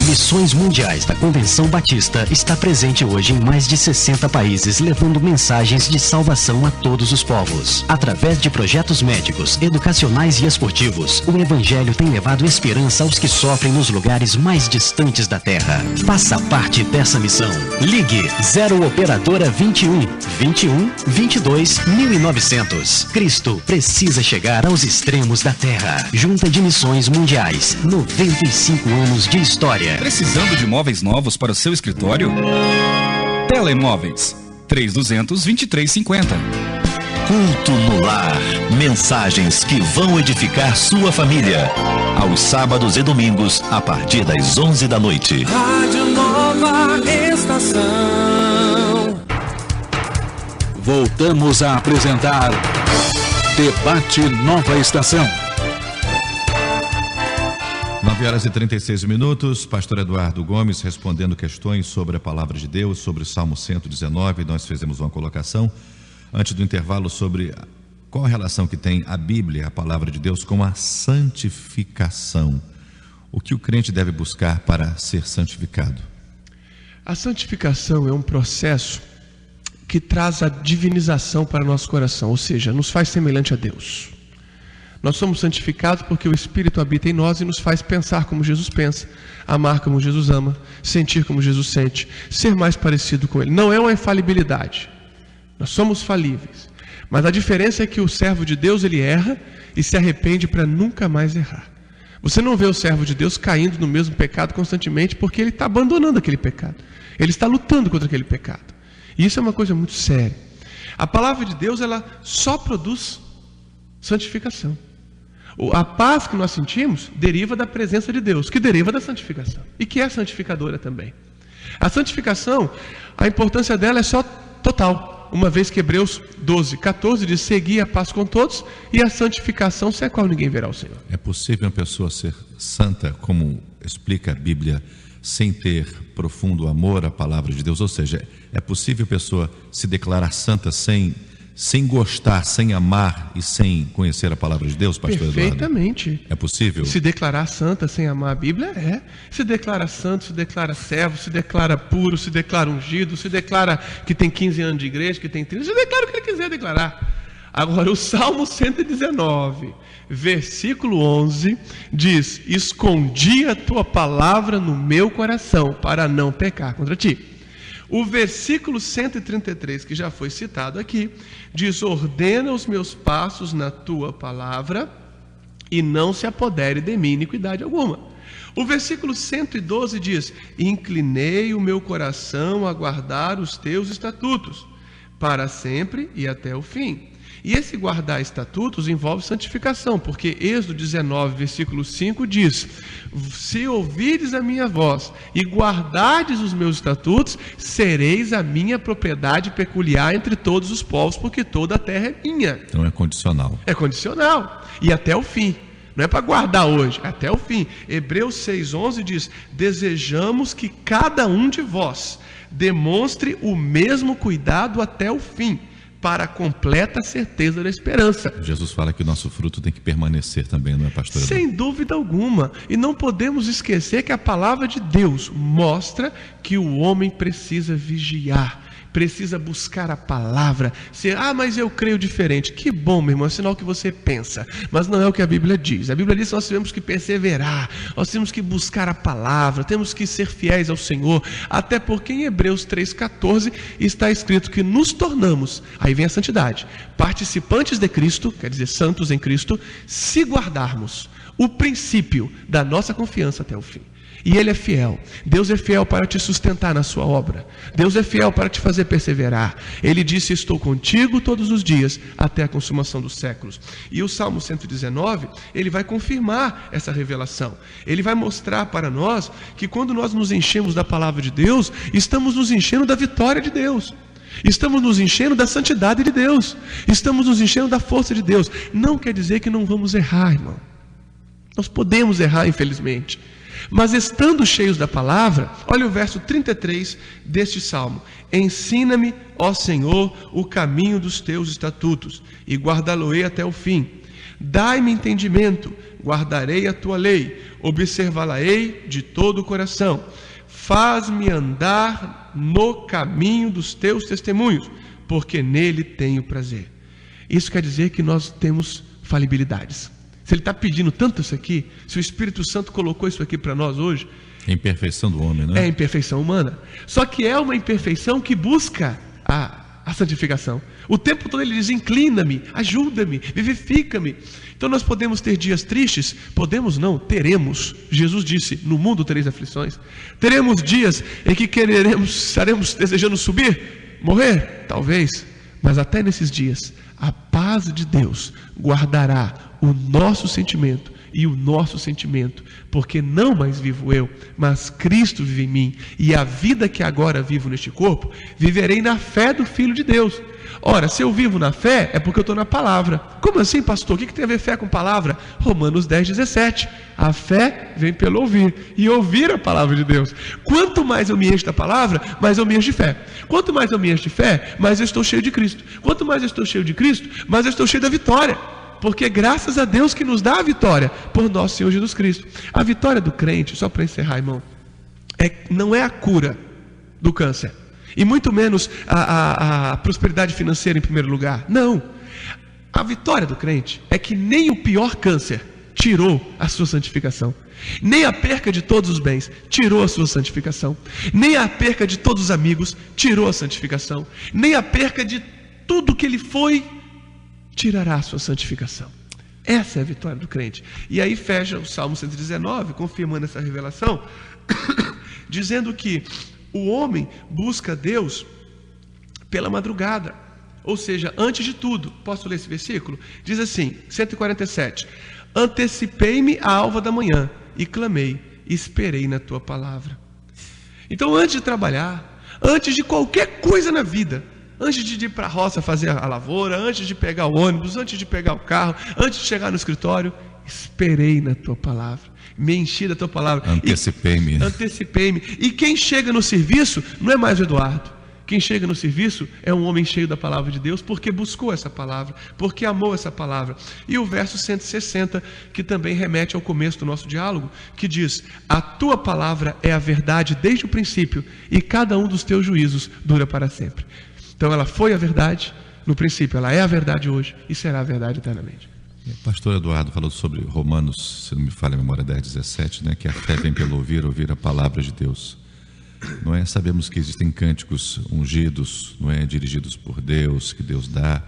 Missões Mundiais da Convenção Batista está presente hoje em mais de 60 países, levando mensagens de salvação a todos os povos. Através de projetos médicos, educacionais e esportivos, o Evangelho tem levado esperança aos que sofrem nos lugares mais distantes da terra. Faça parte dessa missão. Ligue 0 Operadora 21 21 22 1900. Cristo precisa chegar aos extremos da terra. Junta de Missões Mundiais, 95 anos de história. Precisando de móveis novos para o seu escritório? Telemóveis 3200-2350. Culto no Lar. Mensagens que vão edificar sua família. Aos sábados e domingos, a partir das 11 da noite. Rádio Nova Estação. Voltamos a apresentar Debate Nova Estação. 9h36, pastor Eduardo Gomes respondendo questões sobre a palavra de Deus, sobre o Salmo 119. Nós fizemos uma colocação antes do intervalo sobre qual a relação que tem a Bíblia, a palavra de Deus, com a santificação. O que o crente deve buscar para ser santificado? A santificação é um processo que traz a divinização para o nosso coração, ou seja, nos faz semelhante a Deus. Nós somos santificados porque o Espírito habita em nós e nos faz pensar como Jesus pensa, amar como Jesus ama, sentir como Jesus sente, ser mais parecido com Ele. Não é uma infalibilidade, nós somos falíveis, mas a diferença é que o servo de Deus, ele erra e se arrepende para nunca mais errar. Você não vê o servo de Deus caindo no mesmo pecado constantemente, porque ele está abandonando aquele pecado, ele está lutando contra aquele pecado, e isso é uma coisa muito séria. A palavra de Deus, ela só produz santificação. A paz que nós sentimos deriva da presença de Deus, que deriva da santificação, e que é santificadora também. A santificação, a importância dela é só total, uma vez que Hebreus 12:14 diz: segui a paz com todos e a santificação, sem a qual ninguém verá o Senhor. É possível uma pessoa ser santa, como explica a Bíblia, sem ter profundo amor à palavra de Deus? Ou seja, é possível a pessoa se declarar santa sem sem gostar, sem amar e sem conhecer a palavra de Deus, pastor Eduardo? Perfeitamente. É possível? Se declarar santa sem amar a Bíblia, é. Se declara santo, se declara servo, se declara puro, se declara ungido, se declara que tem 15 anos de igreja, que tem 30, se declara o que ele quiser declarar. Agora, o Salmo 119, versículo 11, diz: escondi a tua palavra no meu coração, para não pecar contra ti. O versículo 133, que já foi citado aqui, diz: ordena os meus passos na tua palavra, e não se apodere de mim iniquidade alguma. O versículo 112 diz: inclinei o meu coração a guardar os teus estatutos, para sempre e até o fim. E esse guardar estatutos envolve santificação, porque Êxodo 19, versículo 5 diz: se ouvires a minha voz e guardardes os meus estatutos, sereis a minha propriedade peculiar entre todos os povos, porque toda a terra é minha. Então é condicional. É condicional, e até o fim. Não é para guardar hoje, é até o fim. Hebreus 6,11 diz: desejamos que cada um de vós demonstre o mesmo cuidado até o fim, para a completa certeza da esperança. Jesus fala que o nosso fruto tem que permanecer também, não é, pastor? Sem dúvida alguma. E não podemos esquecer que a palavra de Deus mostra que o homem precisa vigiar, precisa buscar a palavra. Mas eu creio diferente. Que bom, meu irmão, é sinal que você pensa. Mas não é o que a Bíblia diz. A Bíblia diz que nós temos que perseverar, nós temos que buscar a palavra, temos que ser fiéis ao Senhor. Até porque em Hebreus 3,14 está escrito que nos tornamos, aí vem a santidade, participantes de Cristo, quer dizer, santos em Cristo, se guardarmos o princípio da nossa confiança até o fim. E Ele é fiel. Deus é fiel para te sustentar na sua obra. Deus é fiel para te fazer perseverar. Ele disse: estou contigo todos os dias, até a consumação dos séculos. E o Salmo 119, ele vai confirmar essa revelação. Ele vai mostrar para nós que quando nós nos enchemos da palavra de Deus, estamos nos enchendo da vitória de Deus. Estamos nos enchendo da santidade de Deus. Estamos nos enchendo da força de Deus. Não quer dizer que não vamos errar, irmão. Nós podemos errar, infelizmente. Mas estando cheios da palavra, olha o verso 33 deste salmo: ensina-me, ó Senhor, o caminho dos teus estatutos, e guardá-lo-ei até o fim. Dai-me entendimento, guardarei a tua lei, observá-la-ei de todo o coração. Faz-me andar no caminho dos teus testemunhos, porque nele tenho prazer. Isso quer dizer que nós temos falibilidades. Se Ele está pedindo tanto isso aqui, se o Espírito Santo colocou isso aqui para nós hoje, é a imperfeição do homem, não é? É a imperfeição humana. Só que é uma imperfeição que busca a santificação. O tempo todo Ele diz: inclina-me, ajuda-me, vivifica-me. Então nós podemos ter dias tristes, podemos não, teremos. Jesus disse: no mundo tereis aflições. Teremos dias em que estaremos desejando subir, morrer, talvez. Mas até nesses dias, a paz de Deus guardará o nosso sentimento e o nosso sentimento, porque não mais vivo eu, mas Cristo vive em mim, e a vida que agora vivo neste corpo, viverei na fé do Filho de Deus. Ora, se eu vivo na fé, é porque eu estou na palavra. Como assim, pastor? O que tem a ver fé com palavra? Romanos 10,17. A fé vem pelo ouvir, e ouvir a palavra de Deus. Quanto mais eu me encho da palavra, mais eu me encho de fé. Quanto mais eu me encho de fé, mais eu estou cheio de Cristo. Quanto mais eu estou cheio de Cristo, mais eu estou cheio da vitória. Porque graças a Deus que nos dá a vitória por nosso Senhor Jesus Cristo. A vitória do crente, só para encerrar, irmão, não é a cura do câncer, e muito menos a prosperidade financeira em primeiro lugar. Não. A vitória do crente é que nem o pior câncer tirou a sua santificação, nem a perca de todos os bens tirou a sua santificação, nem a perca de todos os amigos tirou a santificação, nem a perca de tudo que ele foi tirará a sua santificação. Essa é a vitória do crente. E aí fecha o Salmo 119, confirmando essa revelação, dizendo que o homem busca Deus pela madrugada, ou seja, antes de tudo. Posso ler esse versículo? Diz assim, 147: antecipei-me à alva da manhã e clamei, esperei na tua palavra. Então, antes de trabalhar, antes de qualquer coisa na vida, antes de ir para a roça fazer a lavoura, antes de pegar o ônibus, antes de pegar o carro, antes de chegar no escritório, esperei na tua palavra, me enchi da tua palavra. Antecipei-me. Antecipei-me. E quem chega no serviço não é mais o Eduardo. Quem chega no serviço é um homem cheio da palavra de Deus, porque buscou essa palavra, porque amou essa palavra. E o verso 160, que também remete ao começo do nosso diálogo, que diz: a tua palavra é a verdade desde o princípio, e cada um dos teus juízos dura para sempre. Então ela foi a verdade no princípio, ela é a verdade hoje e será a verdade eternamente. O pastor Eduardo falou sobre Romanos, se não me falha a memória, 10:17, né? Que a fé vem pelo ouvir a palavra de Deus. Não é? Sabemos que existem cânticos ungidos, não é? Dirigidos por Deus, que Deus dá.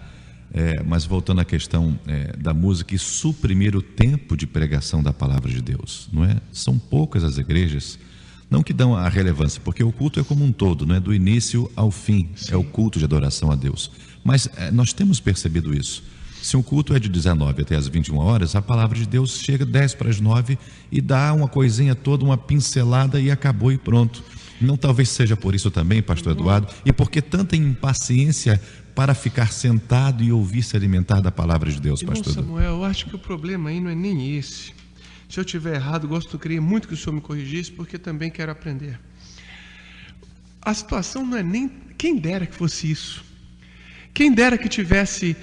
Mas voltando à questão da música e suprimir o tempo de pregação da palavra de Deus, não é? São poucas as igrejas, não que dão a relevância, porque o culto é como um todo, não é? Do início ao fim. Sim. É o culto de adoração a Deus. Mas nós temos percebido isso. Se um culto é de 19 até as 21 horas, a palavra de Deus chega 10 para as 9 e dá uma coisinha toda, uma pincelada e acabou e pronto. Não talvez seja por isso também, pastor Eduardo, e porque tanta impaciência para ficar sentado e ouvir se alimentar da palavra de Deus, pastor Eduardo? Samuel, eu acho que o problema aí não é nem esse. Se eu estiver errado, queria muito que o senhor me corrigisse, porque também quero aprender. A situação não é nem... Quem dera que fosse isso. Quem dera que tivesse...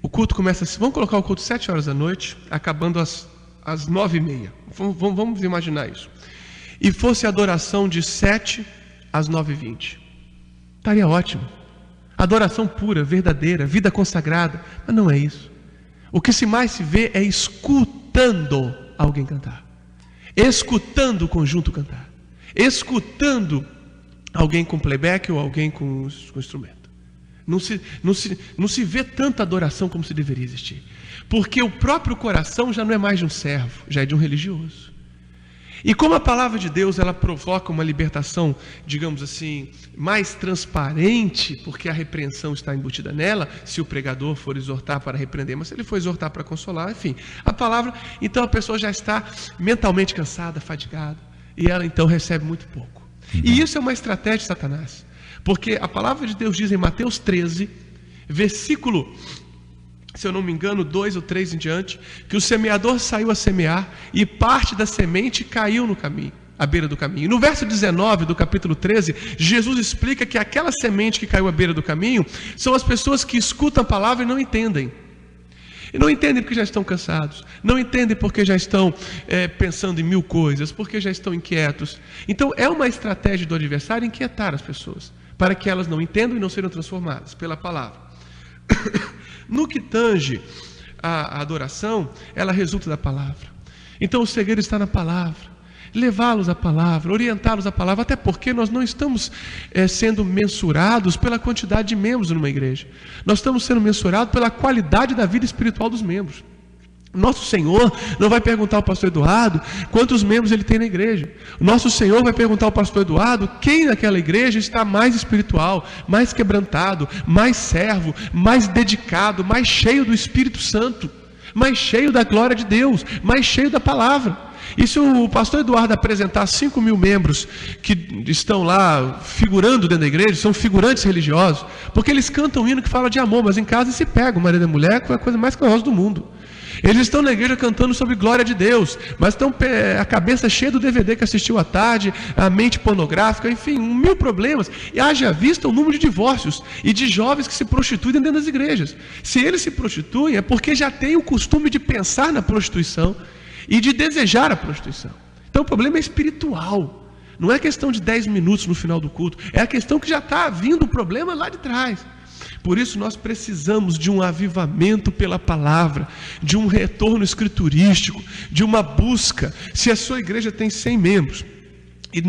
O culto começa assim, vamos colocar o culto 7 horas da noite, acabando às 9h30. Vamos imaginar isso. E fosse adoração de 7 às 9h20. Estaria ótimo. Adoração pura, verdadeira, vida consagrada. Mas não é isso. O que mais se vê é escutando alguém cantar. Escutando o conjunto cantar. Escutando alguém com playback ou alguém com instrumento. Não se vê tanta adoração como se deveria existir. Porque o próprio coração já não é mais de um servo, já é de um religioso. E como a palavra de Deus ela provoca uma libertação, digamos assim, mais transparente, porque a repreensão está embutida nela, se o pregador for exortar para repreender, mas se ele for exortar para consolar, enfim, a palavra, então a pessoa já está mentalmente cansada, fadigada, e ela então recebe muito pouco. E isso é uma estratégia de Satanás. Porque a palavra de Deus diz em Mateus 13, versículo, se eu não me engano, 2 ou 3 em diante, que o semeador saiu a semear e parte da semente caiu no caminho, à beira do caminho. No verso 19 do capítulo 13, Jesus explica que aquela semente que caiu à beira do caminho são as pessoas que escutam a palavra e não entendem. E não entendem porque já estão cansados, não entendem porque já estão pensando em mil coisas, porque já estão inquietos. Então é uma estratégia do adversário inquietar as pessoas, para que elas não entendam e não sejam transformadas pela palavra. No que tange a adoração, ela resulta da palavra. Então o segredo está na palavra. Levá-los à palavra, orientá-los à palavra, até porque nós não estamos sendo mensurados pela quantidade de membros numa igreja. Nós estamos sendo mensurados pela qualidade da vida espiritual dos membros. Nosso Senhor não vai perguntar ao pastor Eduardo quantos membros ele tem na igreja. Nosso Senhor vai perguntar ao pastor Eduardo quem naquela igreja está mais espiritual, mais quebrantado, mais servo, mais dedicado, mais cheio do Espírito Santo, mais cheio da glória de Deus, mais cheio da palavra. E se o pastor Eduardo apresentar 5.000 membros que estão lá figurando dentro da igreja, são figurantes religiosos, porque eles cantam um hino que fala de amor, mas em casa se pegam, marido e mulher, que é a coisa mais curiosa do mundo. Eles estão na igreja cantando sobre glória de Deus, mas estão a cabeça cheia do DVD que assistiu à tarde, a mente pornográfica, enfim, 1000 problemas. E haja vista o número de divórcios e de jovens que se prostituem dentro das igrejas. Se eles se prostituem é porque já têm o costume de pensar na prostituição e de desejar a prostituição. Então o problema é espiritual. Não é questão de 10 minutos no final do culto, é a questão que já está vindo o problema lá de trás. Por isso nós precisamos de um avivamento pela palavra, de um retorno escriturístico, de uma busca. Se a sua igreja tem 100 membros e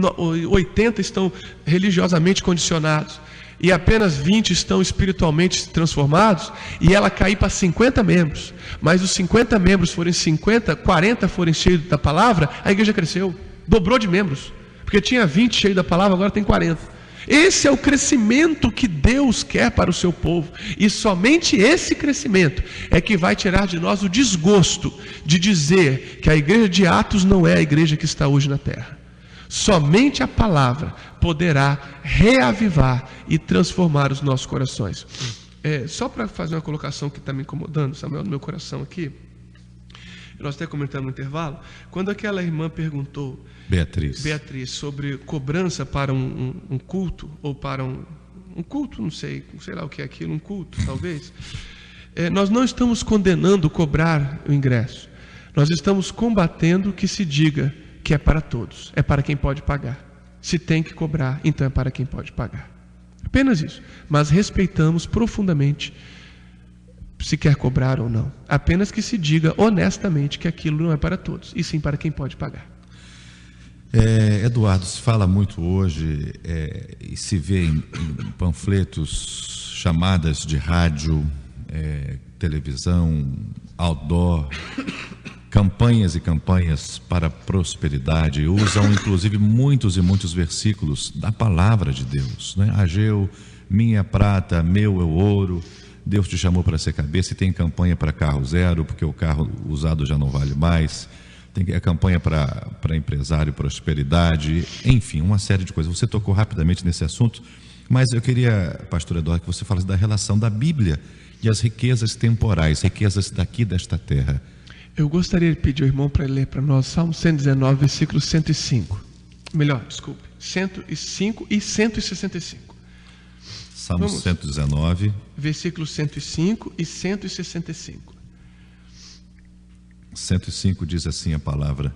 80 estão religiosamente condicionados e apenas 20 estão espiritualmente transformados, e ela cair para 50 membros, mas os 50 membros forem 50, 40 forem cheios da palavra, a igreja cresceu, dobrou de membros, porque tinha 20 cheios da palavra, agora tem 40. Esse é o crescimento que Deus quer para o seu povo, e somente esse crescimento é que vai tirar de nós o desgosto de dizer que a igreja de Atos não é a igreja que está hoje na terra. Somente a palavra poderá reavivar e transformar os nossos corações. Só para fazer uma colocação que está me incomodando, Samuel, no meu coração aqui, nós até comentamos no intervalo, quando aquela irmã perguntou, Beatriz, sobre cobrança para um culto ou para culto, não sei lá o que é aquilo, um culto, talvez. Nós não estamos condenando cobrar o ingresso. Nós estamos combatendo que se diga que é para todos, é para quem pode pagar. Se tem que cobrar, então é para quem pode pagar. Apenas isso. Mas respeitamos profundamente se quer cobrar ou não. Apenas que se diga honestamente que aquilo não é para todos, e sim para quem pode pagar. Eduardo, se fala muito hoje e se vê em panfletos, chamadas de rádio, televisão, outdoor, campanhas e campanhas para prosperidade. Usam inclusive muitos e muitos versículos da palavra de Deus, né? Ageu, minha prata, meu é o ouro. Deus te chamou para ser cabeça, e tem campanha para carro zero, porque o carro usado já não vale mais. Tem a campanha para empresário, prosperidade, enfim, uma série de coisas. Você tocou rapidamente nesse assunto, mas eu queria, pastor Eduardo, que você falasse da relação da Bíblia e as riquezas temporais, riquezas daqui desta terra. Eu gostaria de pedir ao irmão para ler para nós Salmo 119, versículo 105. Melhor, desculpe, 105 e 165. Salmo 119, versículos 105 e 165. 105 diz assim a palavra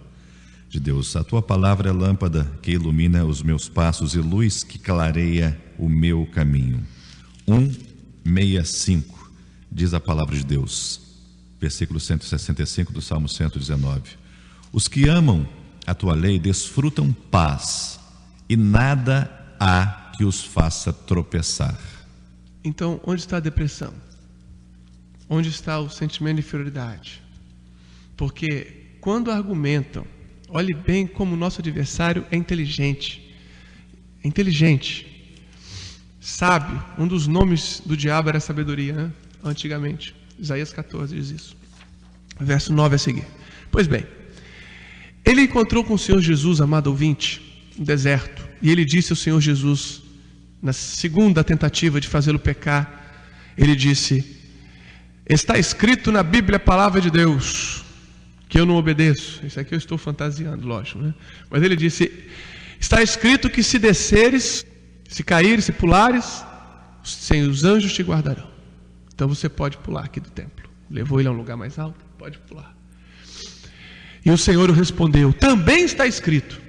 de Deus: a tua palavra é lâmpada que ilumina os meus passos e luz que clareia o meu caminho. 165 diz a palavra de Deus, versículo 165 do Salmo 119. Os que amam a tua lei desfrutam paz, e nada há que os faça tropeçar. Então, onde está a depressão? Onde está o sentimento de inferioridade? Porque quando argumentam, olhe bem como o nosso adversário é inteligente. É inteligente. Sábio, um dos nomes do diabo era sabedoria, né? Antigamente. Isaías 14 diz isso. Verso 9 a seguir. Pois bem, ele encontrou com o Senhor Jesus, amado ouvinte, no deserto, e ele disse ao Senhor Jesus, na segunda tentativa de fazê-lo pecar, ele disse: está escrito na Bíblia a palavra de Deus, que eu não obedeço. Isso aqui eu estou fantasiando, lógico, né? Mas ele disse: está escrito que se desceres, se caíres, se pulares, sem os anjos te guardarão. Então você pode pular aqui do templo. Levou ele a um lugar mais alto, pode pular. E o Senhor respondeu: também está escrito,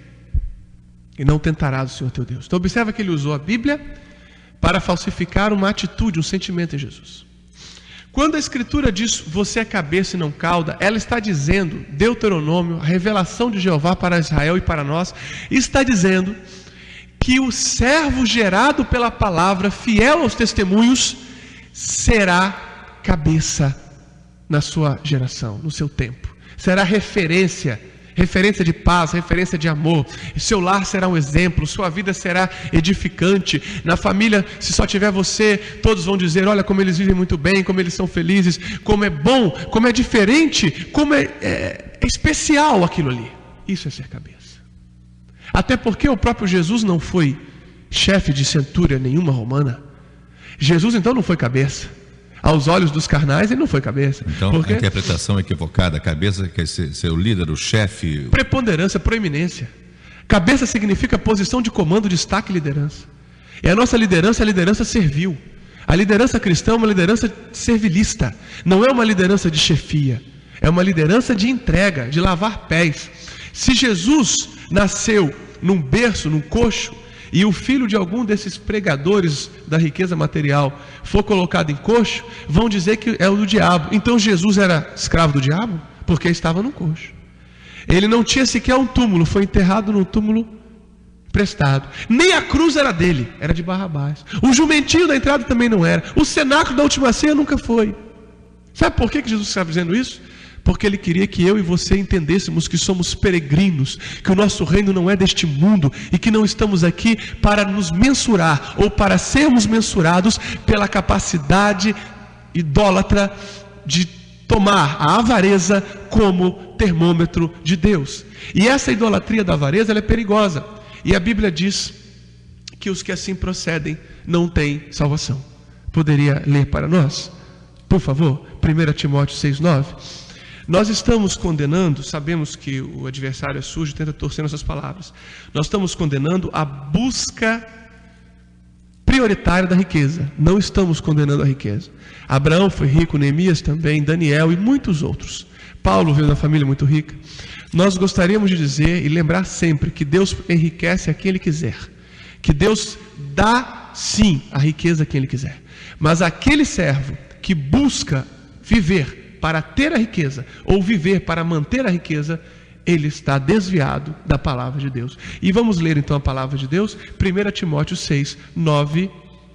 e não tentarás o Senhor teu Deus. Então observa que ele usou a Bíblia para falsificar uma atitude, um sentimento em Jesus. Quando a Escritura diz você é cabeça e não cauda, ela está dizendo, Deuteronômio, a revelação de Jeová para Israel e para nós, está dizendo que o servo gerado pela palavra, fiel aos testemunhos, será cabeça na sua geração, no seu tempo. Será referência de paz, referência de amor. Seu lar será um exemplo, sua vida será edificante. Na família, se só tiver você, todos vão dizer: olha como eles vivem muito bem, como eles são felizes, como é bom, como é diferente, como é especial aquilo ali. Isso é ser cabeça. Até porque o próprio Jesus não foi chefe de centúria nenhuma romana. Jesus então não foi cabeça. Aos olhos dos carnais ele não foi cabeça. Então a interpretação equivocada, a cabeça quer ser o líder, o chefe. Preponderância, proeminência. Cabeça significa posição de comando, destaque e liderança. E a nossa liderança é a liderança servil. A liderança cristã é uma liderança servilista. Não é uma liderança de chefia. É uma liderança de entrega, de lavar pés. Se Jesus nasceu num berço, num coxo, e o filho de algum desses pregadores da riqueza material for colocado em coxo, vão dizer que é o do diabo. Então Jesus era escravo do diabo? Porque estava no coxo. Ele não tinha sequer um túmulo, foi enterrado num túmulo emprestado. Nem a cruz era dele, era de Barrabás. O jumentinho da entrada também não era. O cenáculo da última ceia nunca foi. Sabe por que Jesus estava dizendo isso? Porque ele queria que eu e você entendêssemos que somos peregrinos, que o nosso reino não é deste mundo e que não estamos aqui para nos mensurar ou para sermos mensurados pela capacidade idólatra de tomar a avareza como termômetro de Deus. E essa idolatria da avareza, ela é perigosa. E a Bíblia diz que os que assim procedem não têm salvação. Poderia ler para nós, por favor, 1 Timóteo 6,9. Nós estamos condenando, sabemos que o adversário é sujo e tenta torcer nossas palavras. Nós estamos condenando a busca prioritária da riqueza. Não estamos condenando a riqueza. Abraão foi rico, Neemias também, Daniel e muitos outros. Paulo veio da família muito rica. Nós gostaríamos de dizer e lembrar sempre que Deus enriquece a quem Ele quiser. Que Deus dá, sim, a riqueza a quem Ele quiser. Mas aquele servo que busca viver para ter a riqueza, ou viver para manter a riqueza, ele está desviado da palavra de Deus. E vamos ler então a palavra de Deus, 1 Timóteo 6, 9.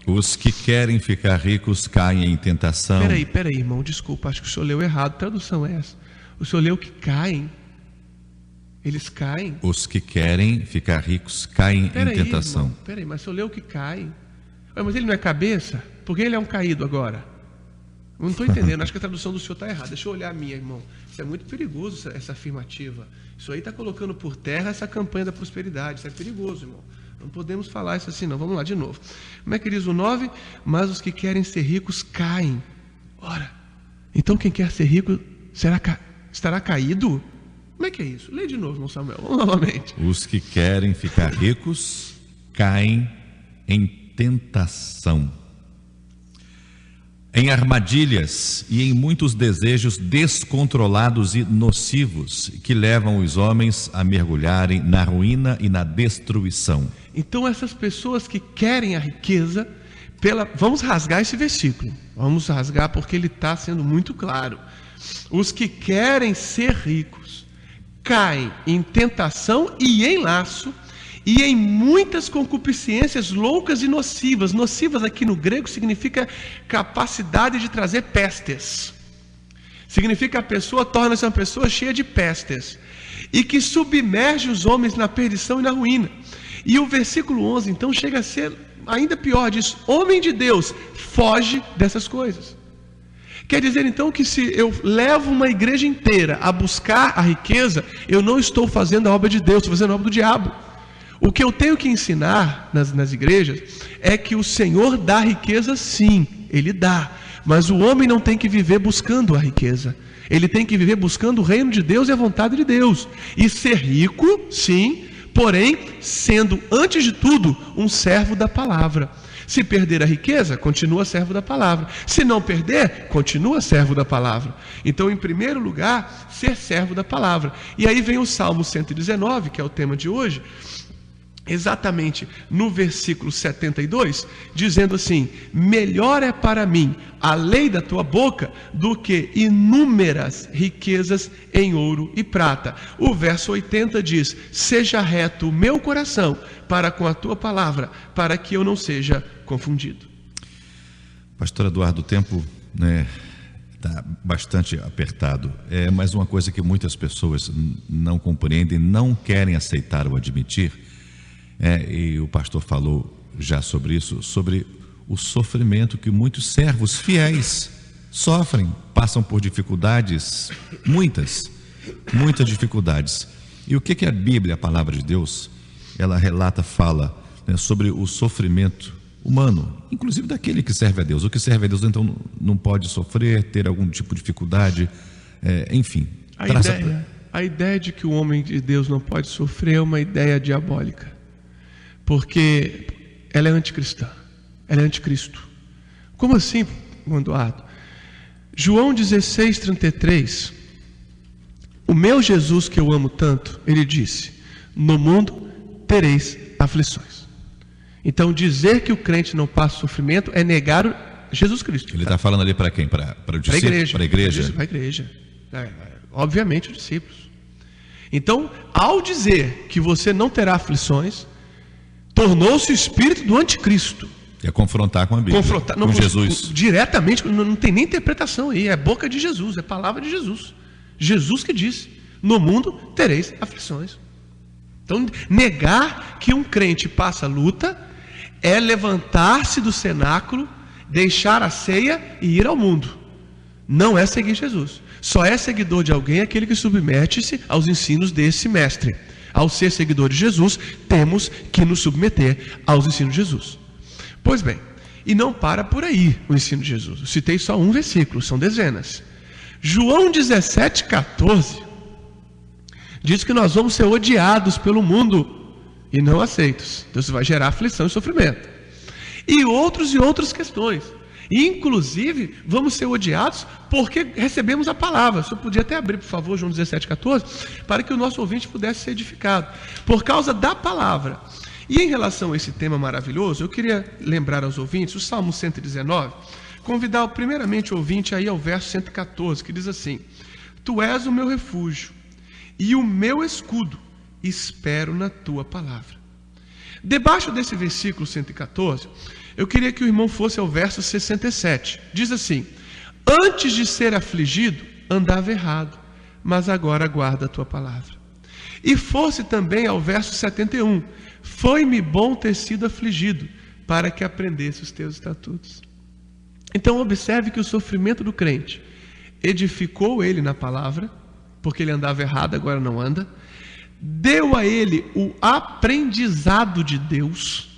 Os que querem ficar ricos caem em tentação. Peraí, irmão, desculpa, acho que o senhor leu errado. Que tradução é essa? O senhor leu que caem. Eles caem. Os que querem ficar ricos caem em tentação. Irmão, peraí, mas o senhor leu que caem. Mas ele não é cabeça? Por que ele é um caído agora? Eu não estou entendendo, acho que a tradução do senhor está errada. Deixa eu olhar a minha, irmão. Isso é muito perigoso, essa afirmativa. Isso aí está colocando por terra essa campanha da prosperidade. Isso é perigoso, irmão. Não podemos falar isso assim, não. Vamos lá de novo. Como é que diz o 9? Mas os que querem ser ricos caem. Ora, então quem quer ser rico estará caído? Como é que é isso? Lê de novo, irmão Samuel. Vamos novamente. Os que querem ficar ricos caem em tentação, em armadilhas e em muitos desejos descontrolados e nocivos que levam os homens a mergulharem na ruína e na destruição. Então essas pessoas que querem a riqueza, vamos rasgar esse versículo. Vamos rasgar porque ele está sendo muito claro. Os que querem ser ricos caem em tentação e em laço, e em muitas concupiscências loucas e nocivas. Nocivas aqui no grego significa capacidade de trazer pestes. Significa que a pessoa torna-se uma pessoa cheia de pestes. E que submerge os homens na perdição e na ruína. E o versículo 11 então chega a ser ainda pior, diz: homem de Deus, foge dessas coisas. Quer dizer então que se eu levo uma igreja inteira a buscar a riqueza, eu não estou fazendo a obra de Deus, estou fazendo a obra do diabo. O que eu tenho que ensinar nas igrejas é que o Senhor dá riqueza, sim, Ele dá. Mas o homem não tem que viver buscando a riqueza. Ele tem que viver buscando o reino de Deus e a vontade de Deus. E ser rico, sim, porém, sendo, antes de tudo, um servo da palavra. Se perder a riqueza, continua servo da palavra. Se não perder, continua servo da palavra. Então, em primeiro lugar, ser servo da palavra. E aí vem o Salmo 119, que é o tema de hoje, exatamente no versículo 72, dizendo assim: melhor é para mim a lei da tua boca do que inúmeras riquezas em ouro e prata. O verso 80 diz: seja reto o meu coração para com a tua palavra, para que eu não seja confundido. Pastor Eduardo, o tempo está bastante apertado. É mais uma coisa que muitas pessoas não compreendem, não querem aceitar ou admitir. E o pastor falou já sobre isso, sobre o sofrimento que muitos servos fiéis sofrem, passam por dificuldades, muitas dificuldades. E o que a Bíblia, a palavra de Deus, ela fala sobre o sofrimento humano, inclusive daquele que serve a Deus. O que serve a Deus então não pode sofrer, ter algum tipo de dificuldade, enfim. A ideia de que o homem de Deus não pode sofrer é uma ideia diabólica. Porque ela é anticristã, ela é anticristo. Como assim, Eduardo? João 16:33, o meu Jesus que eu amo tanto, ele disse: no mundo tereis aflições. Então dizer que o crente não passa sofrimento é negar Jesus Cristo. Ele está falando ali para quem? Para o discípulo? Para a igreja? Para a igreja. Obviamente os discípulos. Então, ao dizer que você não terá aflições, tornou-se o espírito do anticristo. É confrontar com a Bíblia, com Jesus. Diretamente, não tem nem interpretação aí, é boca de Jesus, é palavra de Jesus. Jesus que disse: no mundo tereis aflições. Então, negar que um crente passa luta é levantar-se do cenáculo, deixar a ceia e ir ao mundo. Não é seguir Jesus. Só é seguidor de alguém aquele que submete-se aos ensinos desse mestre. Ao ser seguidor de Jesus, temos que nos submeter aos ensinos de Jesus. Pois bem, e não para por aí o ensino de Jesus. Eu citei só um versículo, são dezenas. João 17:14 diz que nós vamos ser odiados pelo mundo e não aceitos. Então isso vai gerar aflição e sofrimento. E outras questões. Inclusive, vamos ser odiados porque recebemos a palavra. Se eu podia até abrir, por favor, João 17,14, para que o nosso ouvinte pudesse ser edificado. Por causa da palavra. E em relação a esse tema maravilhoso, eu queria lembrar aos ouvintes o Salmo 119, convidar primeiramente o ouvinte aí ao verso 114, que diz assim: Tu és o meu refúgio e o meu escudo, espero na tua palavra. Debaixo desse versículo 114, eu queria que o irmão fosse ao verso 67. Diz assim: Antes de ser afligido, andava errado, mas agora guarda a tua palavra. E fosse também ao verso 71. Foi-me bom ter sido afligido, para que aprendesse os teus estatutos. Então observe que o sofrimento do crente edificou ele na palavra, porque ele andava errado, agora não anda. Deu a ele o aprendizado de Deus.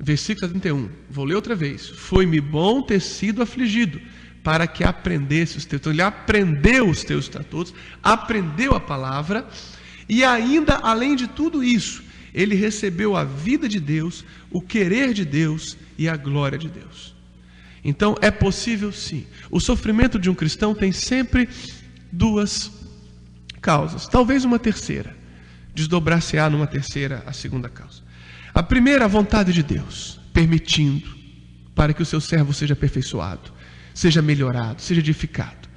Versículo 71, vou ler outra vez. Foi-me bom ter sido afligido, para que aprendesse os teus. Então ele aprendeu os teus estatutos, aprendeu a palavra, e ainda, além de tudo isso, ele recebeu a vida de Deus, o querer de Deus e a glória de Deus. Então é possível sim. O sofrimento de um cristão tem sempre duas causas, talvez uma terceira. Desdobrar-se-á numa terceira, a segunda causa. A primeira, a vontade de Deus, permitindo para que o seu servo seja aperfeiçoado, seja melhorado, seja edificado.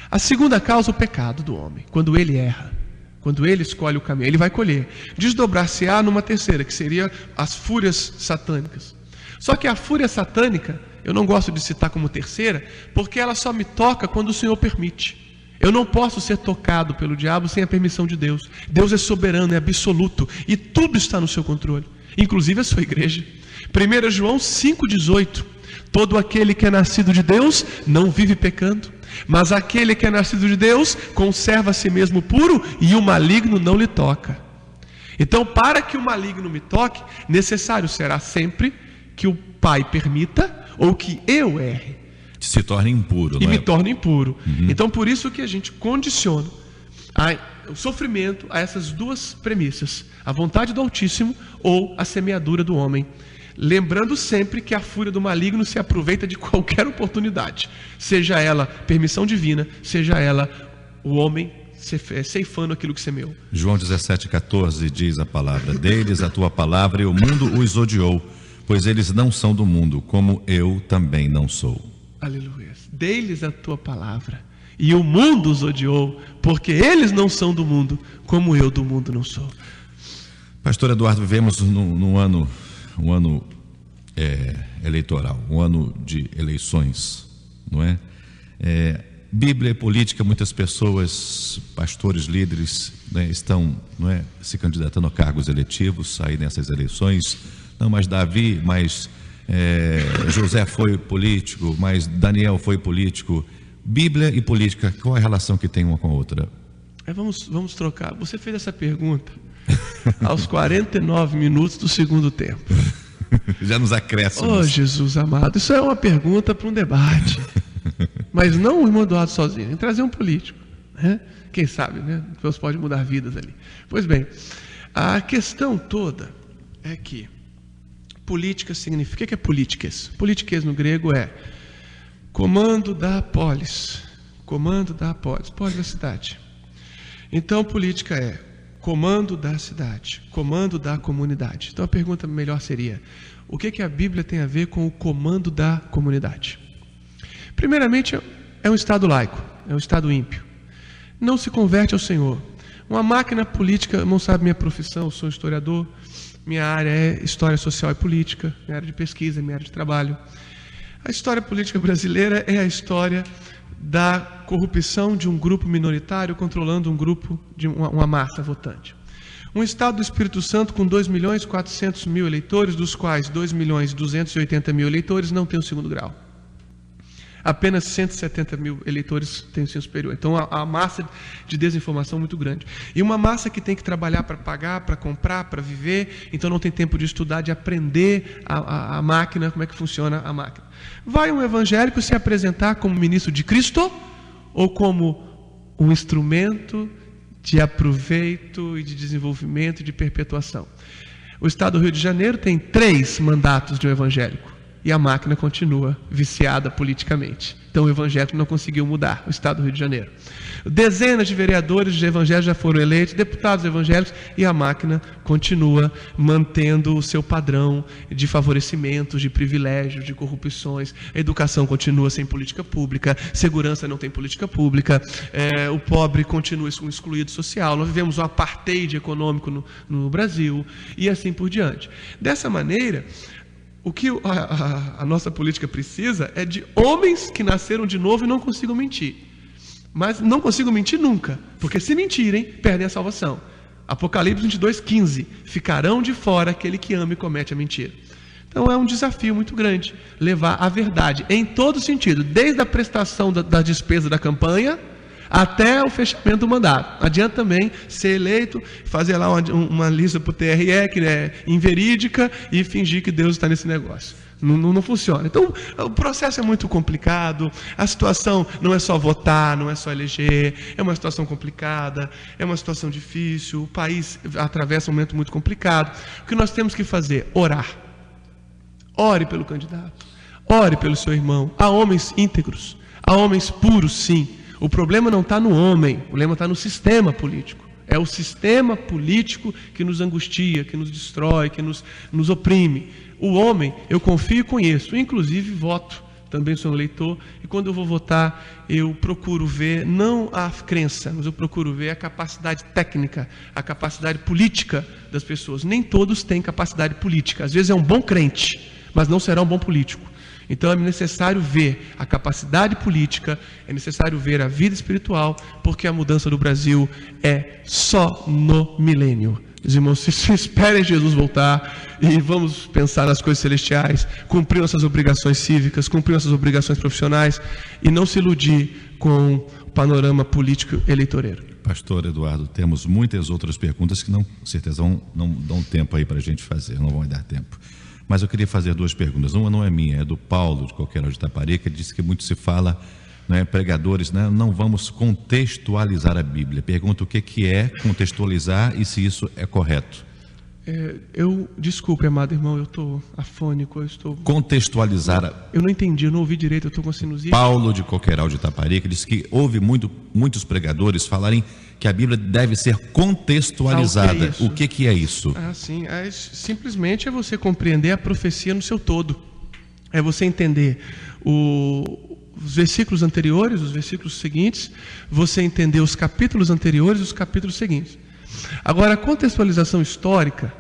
A segunda causa, o pecado do homem, quando ele erra. Quando ele escolhe o caminho, ele vai colher. Desdobrar-se-á numa terceira, que seria as fúrias satânicas. Só que a fúria satânica, eu não gosto de citar como terceira, porque ela só me toca quando o Senhor permite. Eu não posso ser tocado pelo diabo sem a permissão de Deus. Deus é soberano, é absoluto, e tudo está no seu controle, inclusive a sua igreja. 1 João 5,18. Todo aquele que é nascido de Deus não vive pecando, mas aquele que é nascido de Deus conserva a si mesmo puro, e o maligno não lhe toca. Então, para que o maligno me toque, necessário será sempre que o Pai permita, ou que eu erre, se torne impuro, e não me é? torne impuro. Então, por isso que a gente condiciona o sofrimento a essas duas premissas: a vontade do Altíssimo ou a semeadura do homem. Lembrando sempre que a fúria do maligno se aproveita de qualquer oportunidade, seja ela permissão divina, seja ela o homem ceifando aquilo que semeou. João 17,14 diz a palavra: Deles a tua palavra, e o mundo os odiou, pois eles não são do mundo, como eu também não sou. Aleluia. Deles a tua palavra, e o mundo os odiou, porque eles não são do mundo, como eu do mundo não sou. Pastor Eduardo, vivemos num ano eleitoral, um ano de eleições, não é? Bíblia e política, muitas pessoas, pastores, líderes, né, estão, não é, se candidatando a cargos eletivos aí nessas eleições. Não, mas Davi, mas José foi político, mas Daniel foi político. Bíblia e política, qual é a relação que tem uma com a outra? Vamos trocar. Você fez essa pergunta aos 49 minutos do segundo tempo. Já nos acresce. Oh, Jesus amado, isso é uma pergunta para um debate. Mas não o irmão Eduardo sozinho, tem que trazer um político, né? Quem sabe, né? Deus pode mudar vidas ali. Pois bem, a questão toda é que política significa... O que é políticas? Políticas no grego é comando da polis. Comando da polis. Polis da cidade. Então, política é comando da cidade, comando da comunidade. Então a pergunta melhor seria: o que a Bíblia tem a ver com o comando da comunidade? Primeiramente, é um Estado laico, é um Estado ímpio. Não se converte ao Senhor. Uma máquina política, não sabe minha profissão, eu sou historiador, minha área é história social e política, minha área de pesquisa, minha área de trabalho. A história política brasileira é a história da corrupção de um grupo minoritário controlando um grupo, de uma massa votante. Um Estado do Espírito Santo com 2.400.000 eleitores, dos quais 2.280.000 eleitores não têm o segundo grau. Apenas 170.000 eleitores têm o ensino superior. Então, a massa de desinformação é muito grande. E uma massa que tem que trabalhar para pagar, para comprar, para viver, então não tem tempo de estudar, de aprender a máquina, como é que funciona a máquina. Vai um evangélico se apresentar como ministro de Cristo ou como um instrumento de aproveito e de desenvolvimento e de perpetuação? O Estado do Rio de Janeiro tem 3 mandatos de um evangélico. E a máquina continua viciada politicamente. Então o evangélico não conseguiu mudar o Estado do Rio de Janeiro. Dezenas de vereadores de evangélicos já foram eleitos, deputados evangélicos, e a máquina continua mantendo o seu padrão de favorecimentos, de privilégios, de corrupções. A educação continua sem política pública, segurança não tem política pública, o pobre continua excluído social. Nós vivemos um apartheid econômico no Brasil e assim por diante. Dessa maneira, o que a nossa política precisa é de homens que nasceram de novo e não consigam mentir. Mas não consigam mentir nunca, porque se mentirem, perdem a salvação. Apocalipse 22:15, ficarão de fora aquele que ama e comete a mentira. Então é um desafio muito grande levar a verdade em todo sentido, desde a prestação da despesa da campanha até o fechamento do mandato. Não adianta também ser eleito, fazer lá uma lista para o TRE que é inverídica e fingir que Deus está nesse negócio. Não funciona. Então, o processo é muito complicado, a situação não é só votar, não é só eleger, é uma situação complicada, é uma situação difícil, o país atravessa um momento muito complicado. O que nós temos que fazer? Orar. Ore pelo candidato, ore pelo seu irmão. Há homens íntegros, há homens puros, sim. O problema não está no homem, o problema está no sistema político. É o sistema político que nos angustia, que nos destrói, que nos oprime. O homem, eu confio e conheço, inclusive voto, também sou um eleitor, e quando eu vou votar, eu procuro ver, não a crença, mas eu procuro ver a capacidade técnica, a capacidade política das pessoas. Nem todos têm capacidade política, às vezes é um bom crente, mas não será um bom político. Então é necessário ver a capacidade política, é necessário ver a vida espiritual, porque a mudança do Brasil é só no milênio. Os irmãos, se esperem Jesus voltar e vamos pensar nas coisas celestiais, cumprir nossas obrigações cívicas, cumprir nossas obrigações profissionais e não se iludir com o panorama político eleitoreiro. Pastor Eduardo, temos muitas outras perguntas que com certeza não dão tempo aí para a gente fazer, não vão dar tempo. Mas eu queria fazer 2 perguntas. Uma não é minha, é do Paulo, de Coqueiro de Itaparica. Ele disse que muito se fala, pregadores, não vamos contextualizar a Bíblia. Pergunta o que é contextualizar e se isso é correto. Desculpe, amado irmão, eu estou afônico, eu estou... Contextualizar... Eu não entendi, eu não ouvi direito, eu estou com sinusite. Paulo de Coqueiral de Itaparica disse que houve muitos pregadores falarem que a Bíblia deve ser contextualizada. O que é isso? Sim, simplesmente é você compreender a profecia no seu todo. É você entender os versículos anteriores, os versículos seguintes, você entender os capítulos anteriores e os capítulos seguintes. Agora, a contextualização histórica,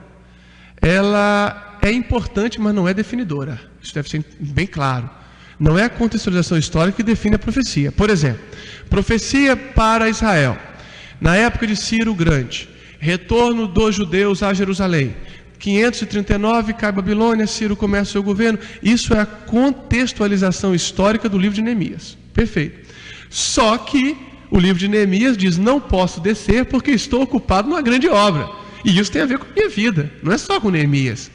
ela é importante, mas não é definidora. Isso deve ser bem claro. Não é a contextualização histórica que define a profecia. Por exemplo, profecia para Israel. Na época de Ciro o Grande, retorno dos judeus a Jerusalém. 539 cai Babilônia, Ciro começa o seu governo. Isso é a contextualização histórica do livro de Neemias. Perfeito. Só que o livro de Neemias diz: não posso descer porque estou ocupado numa grande obra. E isso tem a ver com a minha vida, não é só com Neemias.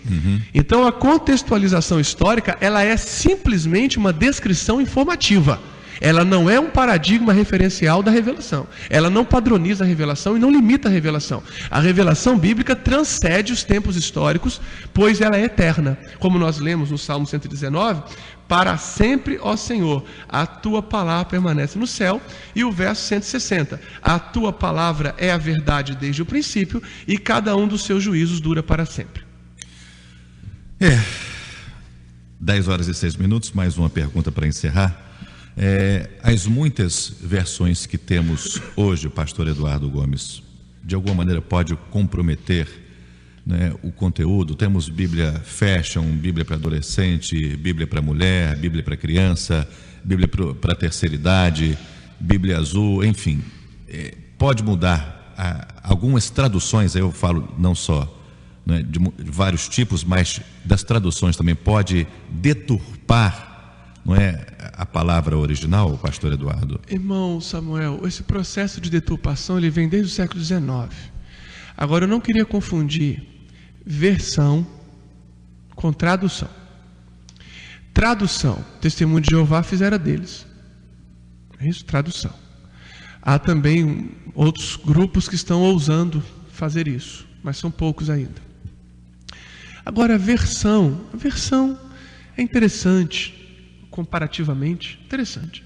Então a contextualização histórica, ela é simplesmente uma descrição informativa. Ela não é um paradigma referencial da revelação. Ela não padroniza a revelação e não limita a revelação. A revelação bíblica transcende os tempos históricos, pois ela é eterna. Como nós lemos no Salmo 119, para sempre, ó Senhor, a tua palavra permanece no céu. E o verso 160, a tua palavra é a verdade desde o princípio e cada um dos seus juízos dura para sempre. 10h06, mais uma pergunta para encerrar. As muitas versões que temos hoje, pastor Eduardo Gomes, de alguma maneira pode comprometer, o conteúdo? Temos Bíblia Fashion, Bíblia para adolescente, Bíblia para mulher, Bíblia para criança, Bíblia para terceira idade, Bíblia azul, enfim. Pode mudar algumas traduções, aí eu falo não só de vários tipos, mas das traduções também pode deturpar, não é, a palavra original, pastor Eduardo? Irmão Samuel, esse processo de deturpação ele vem desde o século XIX. Agora, eu não queria confundir versão com tradução. Tradução, Testemunho de Jeová fizera deles. É isso, tradução. Há também outros grupos que estão ousando fazer isso, mas são poucos ainda. Agora, a versão é interessante, comparativamente, interessante.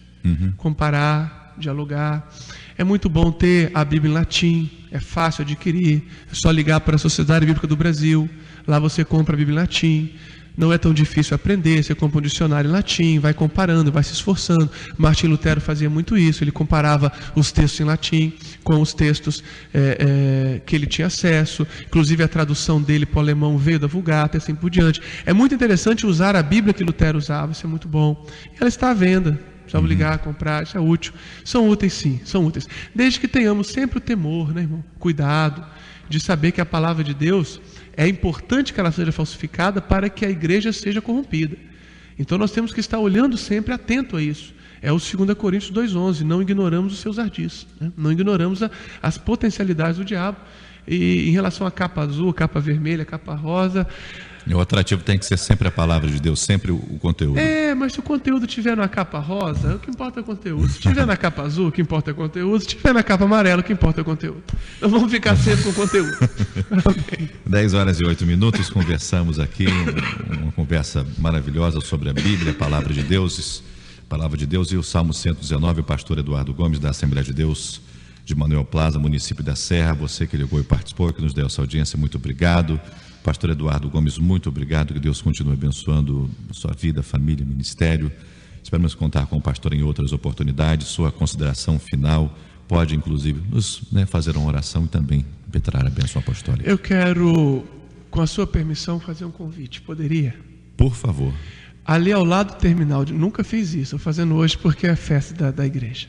Comparar, dialogar. É muito bom ter a Bíblia em latim, é fácil adquirir, é só ligar para a Sociedade Bíblica do Brasil, lá você compra a Bíblia em latim. Não é tão difícil aprender, você compra um dicionário em latim, vai comparando, vai se esforçando. Martim Lutero fazia muito isso, ele comparava os textos em latim com os textos que ele tinha acesso, inclusive a tradução dele para o alemão veio da Vulgata e assim por diante. É muito interessante usar a Bíblia que Lutero usava, isso é muito bom. E ela está à venda, precisa ligar, comprar, isso é útil. São úteis sim, são úteis. Desde que tenhamos sempre o temor, né, irmão? Cuidado de saber que a palavra de Deus é importante que ela seja falsificada para que a igreja seja corrompida. Então nós temos que estar olhando sempre atento a isso. É o 2 Coríntios 2,11, não ignoramos os seus ardis, né? Não ignoramos as potencialidades do diabo. E em relação à capa azul, capa vermelha, capa rosa... O atrativo tem que ser sempre a palavra de Deus, sempre o conteúdo. Mas se o conteúdo estiver na capa rosa, o que importa é o conteúdo. Se estiver na capa azul, o que importa é o conteúdo. Se estiver na capa amarela, o que importa é o conteúdo. Então vamos ficar sempre com o conteúdo. 10h08, conversamos aqui, uma conversa maravilhosa sobre a Bíblia, a palavra de Deus e o Salmo 119, o pastor Eduardo Gomes, da Assembleia de Deus de Manuel Plaza, município da Serra. Você que ligou e participou, que nos deu essa audiência, muito obrigado. Pastor Eduardo Gomes, muito obrigado, que Deus continue abençoando sua vida, família, ministério. Esperamos contar com o pastor em outras oportunidades. Sua consideração final, pode inclusive nos fazer uma oração e também impetrar a bênção apostólica. Eu quero, com a sua permissão, fazer um convite, poderia? Por favor. Ali ao lado do terminal, nunca fiz isso, estou fazendo hoje porque é a festa da igreja.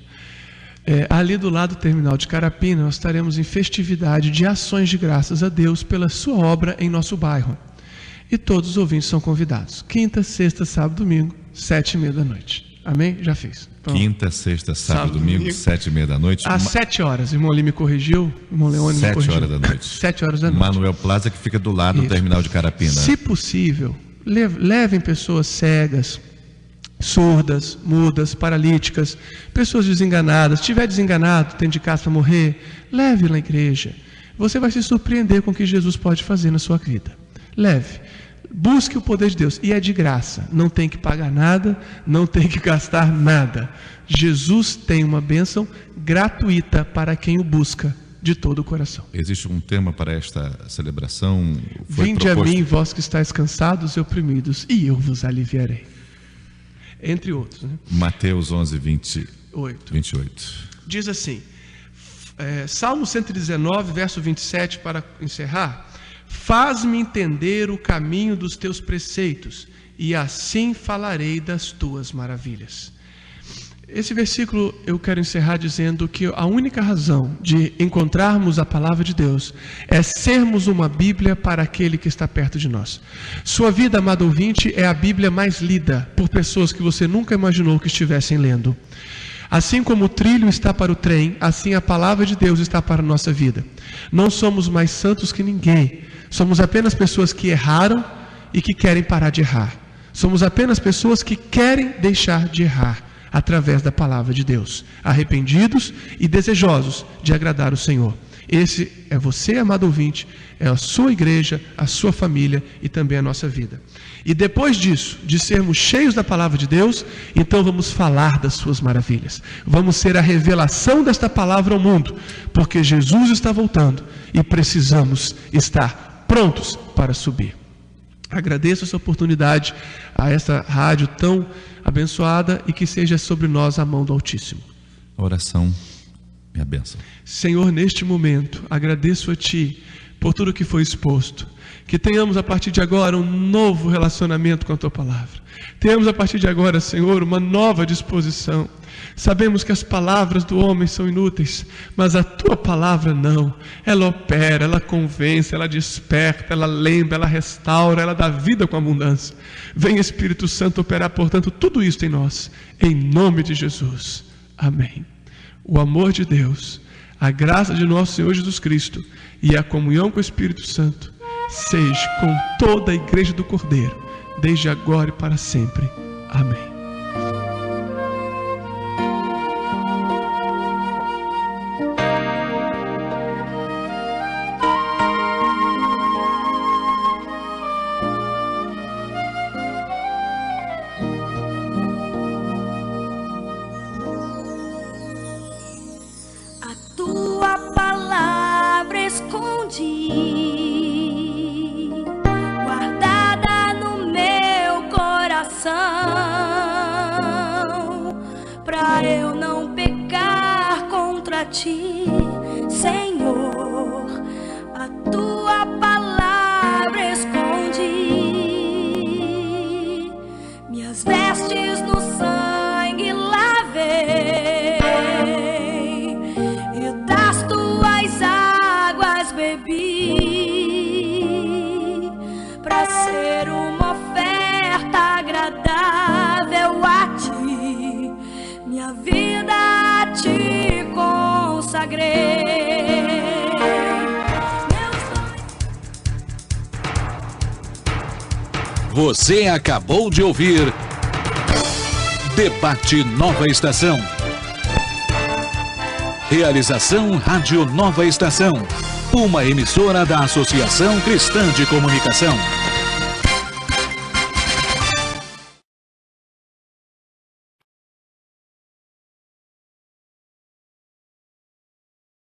Ali do lado do terminal de Carapina, nós estaremos em festividade de ações de graças a Deus pela sua obra em nosso bairro. E todos os ouvintes são convidados. Quinta, sexta, sábado, domingo, 7h30 da noite. Amém? Já fiz. Então, quinta, sexta, sábado, domingo, 7h30 da noite. Às 7 horas. Irmão Lee me corrigiu. Irmão Leone me corrigiu. 7 horas da noite. 7 horas da noite. Manuel Plaza, que fica do lado do terminal de Carapina. Se possível, levem pessoas cegas, surdas, mudas, paralíticas, pessoas desenganadas. Se estiver desenganado, tem de casa para morrer, leve na igreja. Você vai se surpreender com o que Jesus pode fazer na sua vida. Leve, busque o poder de Deus, e é de graça, não tem que pagar nada, não tem que gastar nada. Jesus tem uma bênção gratuita para quem o busca de todo o coração. Existe um tema para esta celebração? Vinde a mim, vós que estáis cansados e oprimidos, e eu vos aliviarei. Entre outros, né? Mateus 11:28. Diz assim, Salmo 119, verso 27, para encerrar: faz-me entender o caminho dos teus preceitos, e assim falarei das tuas maravilhas. Esse versículo eu quero encerrar dizendo que a única razão de encontrarmos a palavra de Deus é sermos uma Bíblia para aquele que está perto de nós. Sua vida, amado ouvinte, é a Bíblia mais lida por pessoas que você nunca imaginou que estivessem lendo. Assim como o trilho está para o trem, assim a palavra de Deus está para a nossa vida. Não somos mais santos que ninguém, somos apenas pessoas que erraram e que querem parar de errar. Somos apenas pessoas que querem deixar de errar através da palavra de Deus, arrependidos e desejosos de agradar o Senhor. Esse é você, amado ouvinte, é a sua igreja, a sua família e também a nossa vida. E depois disso, de sermos cheios da palavra de Deus, então vamos falar das suas maravilhas. Vamos ser a revelação desta palavra ao mundo, porque Jesus está voltando e precisamos estar prontos para subir. Agradeço essa oportunidade a essa rádio tão abençoada e que seja sobre nós a mão do Altíssimo. A oração e a bênção. Senhor, neste momento, agradeço a Ti por tudo que foi exposto. Que tenhamos a partir de agora um novo relacionamento com a Tua Palavra. Tenhamos a partir de agora, Senhor, uma nova disposição. Sabemos que as palavras do homem são inúteis, mas a Tua Palavra não. Ela opera, ela convence, ela desperta, ela lembra, ela restaura, ela dá vida com abundância. Vem, Espírito Santo, operar, portanto, tudo isso em nós, em nome de Jesus. Amém. O amor de Deus, a graça de nosso Senhor Jesus Cristo e a comunhão com o Espírito Santo seja com toda a igreja do Cordeiro, desde agora e para sempre. Amém. pra eu não pecar contra ti, Senhor. A tua palavra escondi, minhas vestes no sangue lavei, e das tuas águas bebi, pra ser uma oferta agradável a ti, minha vida a ti consagrei. Você acabou de ouvir Debate Nova Estação. Realização Rádio Nova Estação, uma emissora da Associação Cristã de Comunicação.